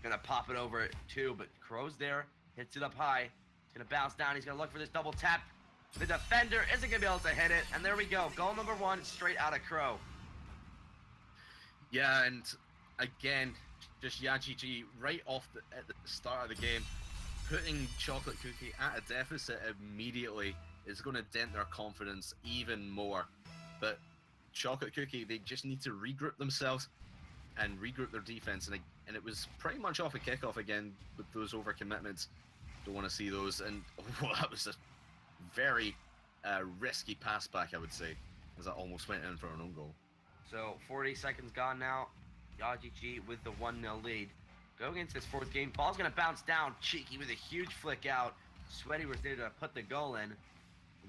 going to pop it over too, but Crow's there, hits it up high, it's going to bounce down, he's going to look for this double tap. The defender isn't going to be able to hit it, and there we go. Goal number 1 straight out of Crow. Yeah, and again, just YGG right off at the start of the game, putting Chocolate Cookie at a deficit immediately is going to dent their confidence even more. But Chocolate Cookie, they just need to regroup themselves and regroup their defense, and it was pretty much off a kickoff again with those overcommitments. Don't want to see those. And that was a very risky pass back, I would say, as that almost went in for an own goal. So 40 seconds gone now. YGG with the 1-0 lead. Going into this fourth game, ball's going to bounce down. Cheeky with a huge flick out. Sweaty was there to put the goal in.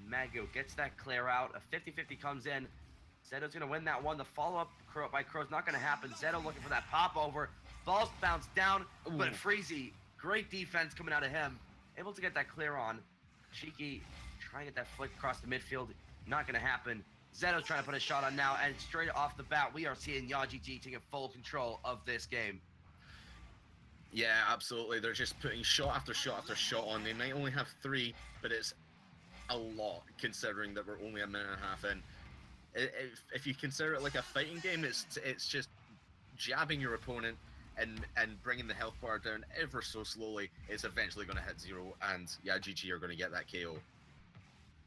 Mago gets that clear out. A 50-50 comes in. Zeto's going to win that one. The follow-up by Crow's not going to happen. Zeto looking for that pop over. Ball's bounced down, but Freezy, great defense coming out of him. Able to get that clear on. Cheeky trying to get that flick across the midfield. Not going to happen. Zeto's trying to put a shot on now, and straight off the bat, we are seeing YGG taking full control of this game. Yeah, absolutely. They're just putting shot after shot after shot on. They might only have 3, but it's a lot considering that we're only a minute and a half in. If you consider it like a fighting game, it's just jabbing your opponent and bringing the health bar down ever so slowly. It's eventually going to hit 0, and yeah, GG are going to get that KO.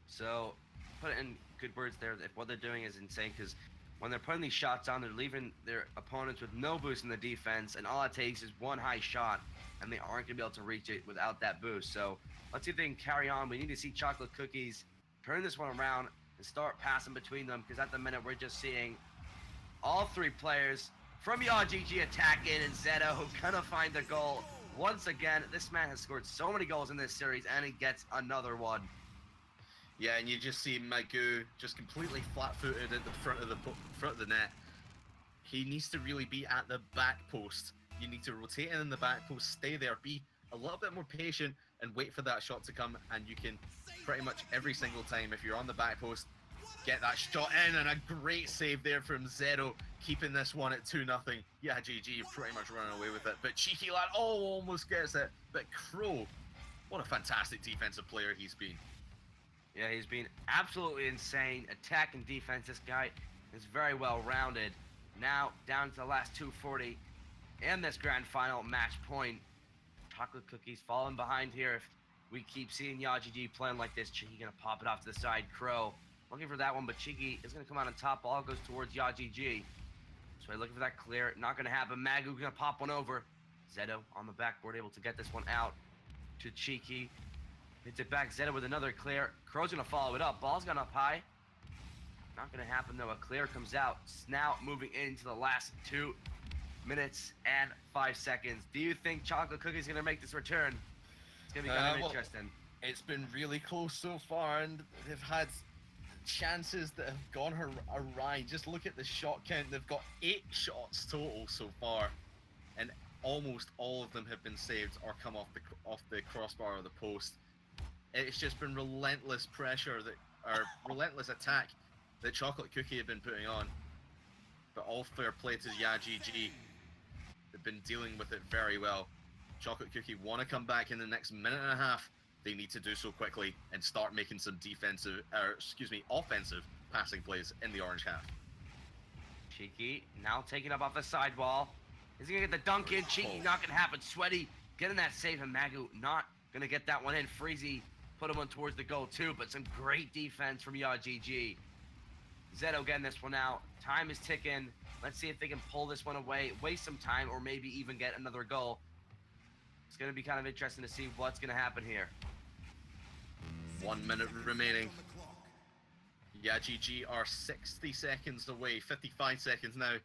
So, put it in good words there. If what they're doing is insane, because when they're putting these shots on, they're leaving their opponents with no boost in the defense, and all it takes is one high shot, and they aren't going to be able to reach it without that boost. So, let's see if they can carry on. We need to see Chocolate Cookies turn this one around and start passing between them, because at the minute we're just seeing all 3 players from YGG attacking, and Zeto gonna find the goal once again. This man has scored so many goals in this series, and he gets another one. Yeah, and you just see Magoo just completely flat-footed at the front of the net. He needs to really be at the back post. You need to rotate in the back post, stay there, be a little bit more patient, and wait for that shot to come. And you can pretty much every single time, if you're on the back post, get that shot in, and a great save there from Zero, keeping this one at 2-0. Yeah, GG, you're pretty much running away with it. But Cheeky Lad, almost gets it. But Crow, what a fantastic defensive player he's been. Yeah, he's been absolutely insane. Attack and defense, this guy is very well rounded. Now, down to the last 2:40 in this grand final match point. Chocolate Cookies falling behind here. If we keep seeing YGG playing like this, Cheeky gonna pop it off to the side. Crow looking for that one, but Cheeky is gonna come out on top. Ball goes towards YGG. So we're looking for that clear. Not gonna happen. Magu gonna pop one over. Zeto on the backboard, able to get this one out to Cheeky. Hits it back. Zeto with another clear. Crow's gonna follow it up. Ball's gone up high. Not gonna happen though. A clear comes out. Now moving into the last 2 minutes and 5 seconds. Do you think Chocolate Cookie's gonna make this return? It's gonna be kind of interesting. It's been really close so far, and they've had chances that have gone awry. Just look at the shot count. They've got 8 shots total so far, and almost all of them have been saved or come off the crossbar or the post. It's just been relentless pressure or relentless attack that Chocolate Cookie have been putting on. But all fair play to YGG. They've been dealing with it very well. Chocolate Cookie want to come back in the next minute and a half. They need to do so quickly and start making some offensive passing plays in the orange half. Cheeky now taking up off the sidewall. Is he gonna get the dunk in? Cheeky not gonna happen. Sweaty getting that save, and Magu not gonna get that one in. Freezy put him on towards the goal too, but some great defense from YGG. Zeto getting this one out. Time is ticking. Let's see if they can pull this one away, waste some time, or maybe even get another goal. It's going to be kind of interesting to see what's going to happen here. 1 minute remaining. YGG are 60 seconds away, 55 seconds now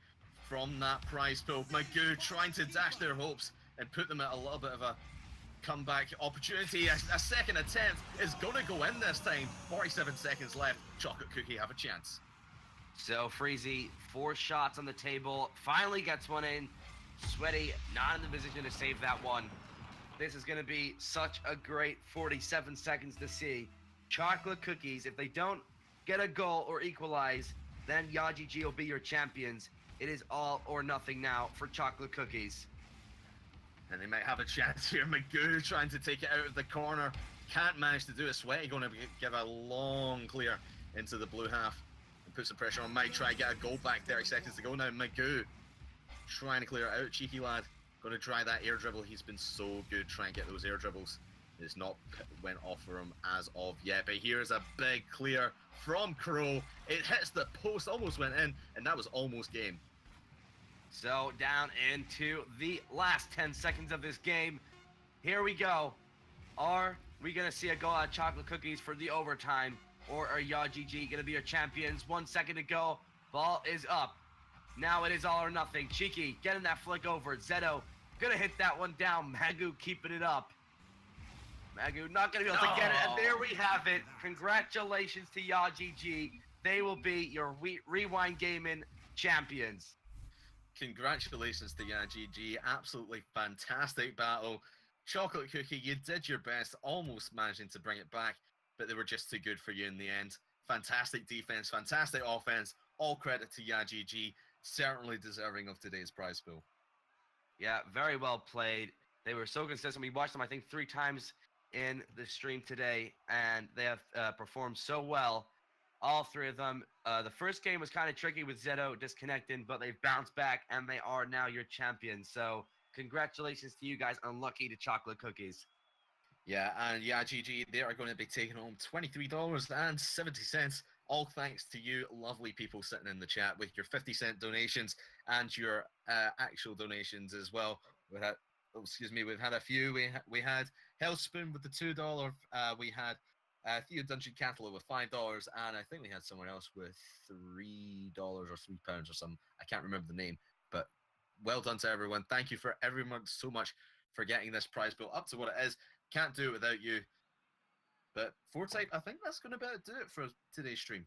from that prize pool. Magoo trying to dash their hopes and put them at a little bit of a comeback opportunity. A second attempt is going to go in this time. 47 seconds left. Chocolate Cookie have a chance. So Freezy, 4 shots on the table. Finally gets one in. Sweaty not in the position to save that one. This is going to be such a great 47 seconds to see. Chocolate Cookies, if they don't get a goal or equalize, then YGG will be your champions. It is all or nothing now for Chocolate Cookies. And they might have a chance here. Magoo trying to take it out of the corner. Can't manage to do it. Sweaty going to give a long clear into the blue half. And put some pressure on. Might try and get a goal back. 30 seconds to go now. Magoo trying to clear it out. Cheeky Lad going to try that air dribble. He's been so good trying to get those air dribbles. It's not went off for him as of yet. But here's a big clear from Crow. It hits the post. Almost went in. And that was almost game. So down into the last 10 seconds of this game. Here we go. Are we going to see a goal at Chocolate Cookies for the overtime? Or are YaGG going to be your champions? 1 second to go. Ball is up. Now it is all or nothing. Cheeky getting that flick over. Zeto going to hit that one down. Magu keeping it up. Magu not going to be able to get it. And there we have it. Congratulations to YaGG. They will be your Rewind Gaming champions. Congratulations to YaGG. Absolutely fantastic battle. Chocolate Cookie, you did your best, almost managing to bring it back, but they were just too good for you in the end. Fantastic defense, fantastic offense. All credit to YaGG. Certainly deserving of today's prize pool. Yeah, very well played. They were so consistent. We watched them, I think, 3 times in the stream today, and they have performed so well. All 3 of them. The first game was kind of tricky with Zeto disconnecting, but they've bounced back, and they are now your champions. So congratulations to you guys. Unlucky to Chocolate Cookies. Yeah, and YaGG, they are going to be taking home $23.70. All thanks to you lovely people sitting in the chat with your 50-cent donations and your actual donations as well. We've had a few. We had Hellspoon with the $2. We had Theo Dungeon Catalo with $5, and I think we had someone else with $3 or £3 or something. I can't remember the name, but well done to everyone. Thank you for everyone so much for getting this prize bill up to what it is. Can't do it without you. But Fortype, I think that's going to do it for today's stream.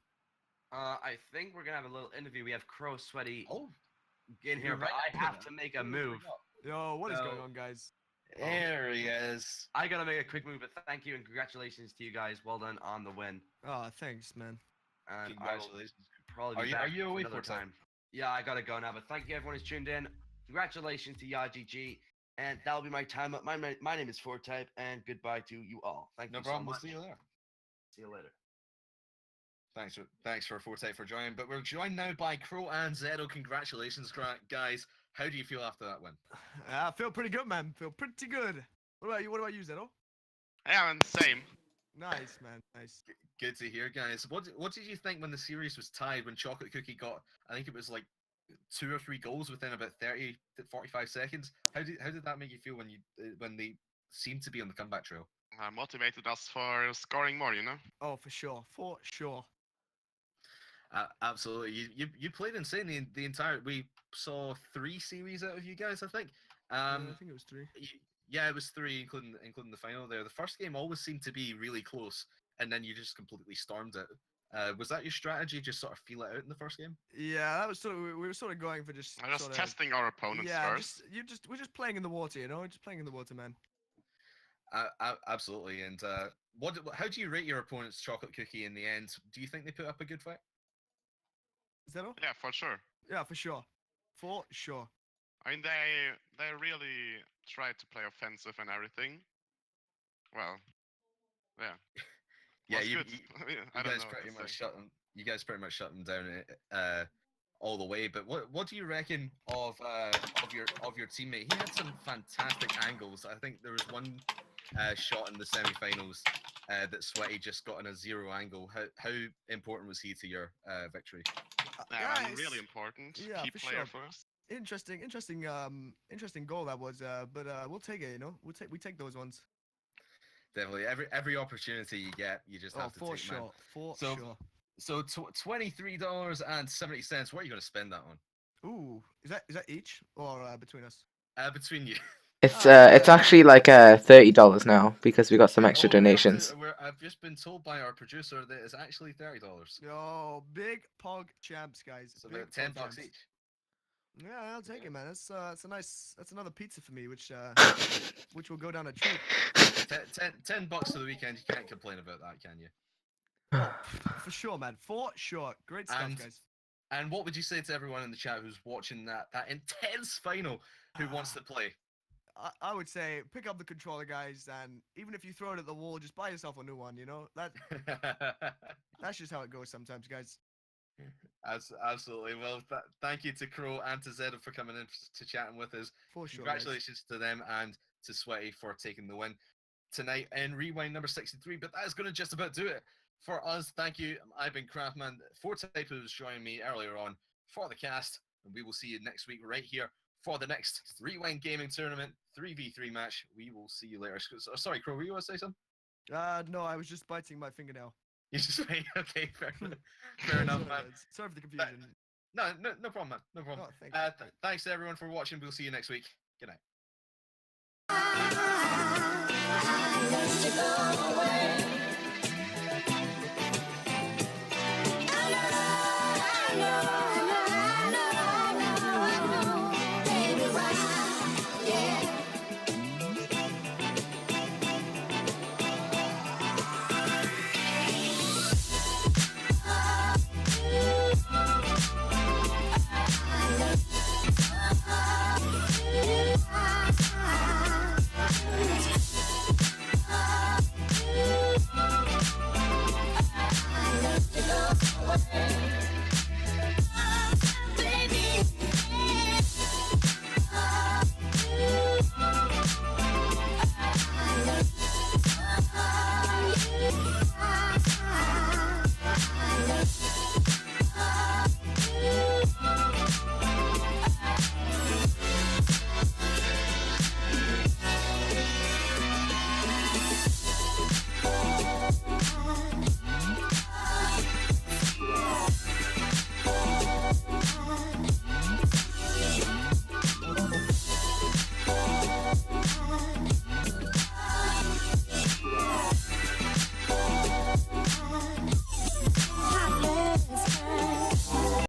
I think we're going to have a little interview. We have Crow Sweaty in here, right, but I have to make a move. Yo, what is going on, guys? There he is. I got to make a quick move, but thank you and congratulations to you guys. Well done on the win. Oh, thanks, man. And congratulations. Are you away for time? Yeah, I got to go now, but thank you everyone who's tuned in. Congratulations to YaGG. And that'll be my time up. My name is Fortype, and goodbye to you all. Thank you so much. We'll see you there. See you later. Thanks for Fortype for joining. But we're joined now by Crow and Zeto. Congratulations, guys. How do you feel after that win? I feel pretty good, man. Feel pretty good. What about you? What about you, Zeto? Yeah, man, same. Nice, man. Nice. Good to hear, guys. What did you think when the series was tied? When Chocolate Cookie got, I think it was like 2 or 3 goals within about 30 to 45 seconds. How did that make you feel when they seemed to be on the comeback trail? Motivated us for scoring more, you know? Oh, for sure. For sure. Absolutely. You played insane the entire. We saw 3 series out of you guys, I think. I think it was 3. Yeah, it was 3, including the final there. The first game always seemed to be really close, and then you just completely stormed it. Was that your strategy? Just sort of feel it out in the first game? Yeah, that was sort of. We were sort of going for just. Testing our opponents first. We're just playing in the water, you know. Just playing in the water, man. Absolutely. And how do you rate your opponent's Chocolate Cookie in the end? Do you think they put up a good fight? Is that all? Yeah, for sure. Yeah, for sure. For sure. I mean, they really tried to play offensive and everything. Well, yeah. Yeah, you guys pretty much shut them down all the way. But what do you reckon of your teammate? He had some fantastic angles. I think there was one shot in the semi-finals that Sweaty just got in a 0 angle. How important was he to your victory? Yeah, really important. Yeah, Key for player sure. for us. Interesting goal that was. But we'll take it. You know, we take those ones. Definitely, every opportunity you get, you just have to take. Sure. For so, sure. So $23.70. What are you going to spend that on? Ooh, is that each or between us? Between you. It's actually like $30 now because we got some extra donations. I've just been told by our producer that it's actually $30. Yo, big pog champs, guys. So about $10 each. Yeah, I'll take it, man. That's another pizza for me, which will go down a treat. $10 for the weekend. You can't complain about that, can you? Oh, for sure, man. For sure. Great stuff, guys. And what would you say to everyone in the chat who's watching that intense final who wants to play? I would say pick up the controller, guys, and even if you throw it at the wall, just buy yourself a new one. You know that's just how it goes sometimes, guys. Absolutely. Well, thank you to Crow and to Zed for coming in to chatting with us. For sure. Congratulations to them and to Sweaty for taking the win tonight in Rewind number 63. But that is going to just about do it for us. Thank you. I've been Craftman. Fortype was joining me earlier on for the cast, and we will see you next week right here for the next 3-Win Gaming Tournament 3v3 match. We will see you later. Sorry, Crow, were you want to say something? No, I was just biting my fingernail. You just say, okay, fair enough, Sorry, man. guys. Sorry for the confusion. No problem, man. No problem. Oh, thank you. Thanks to everyone for watching. We'll see you next week. Good night.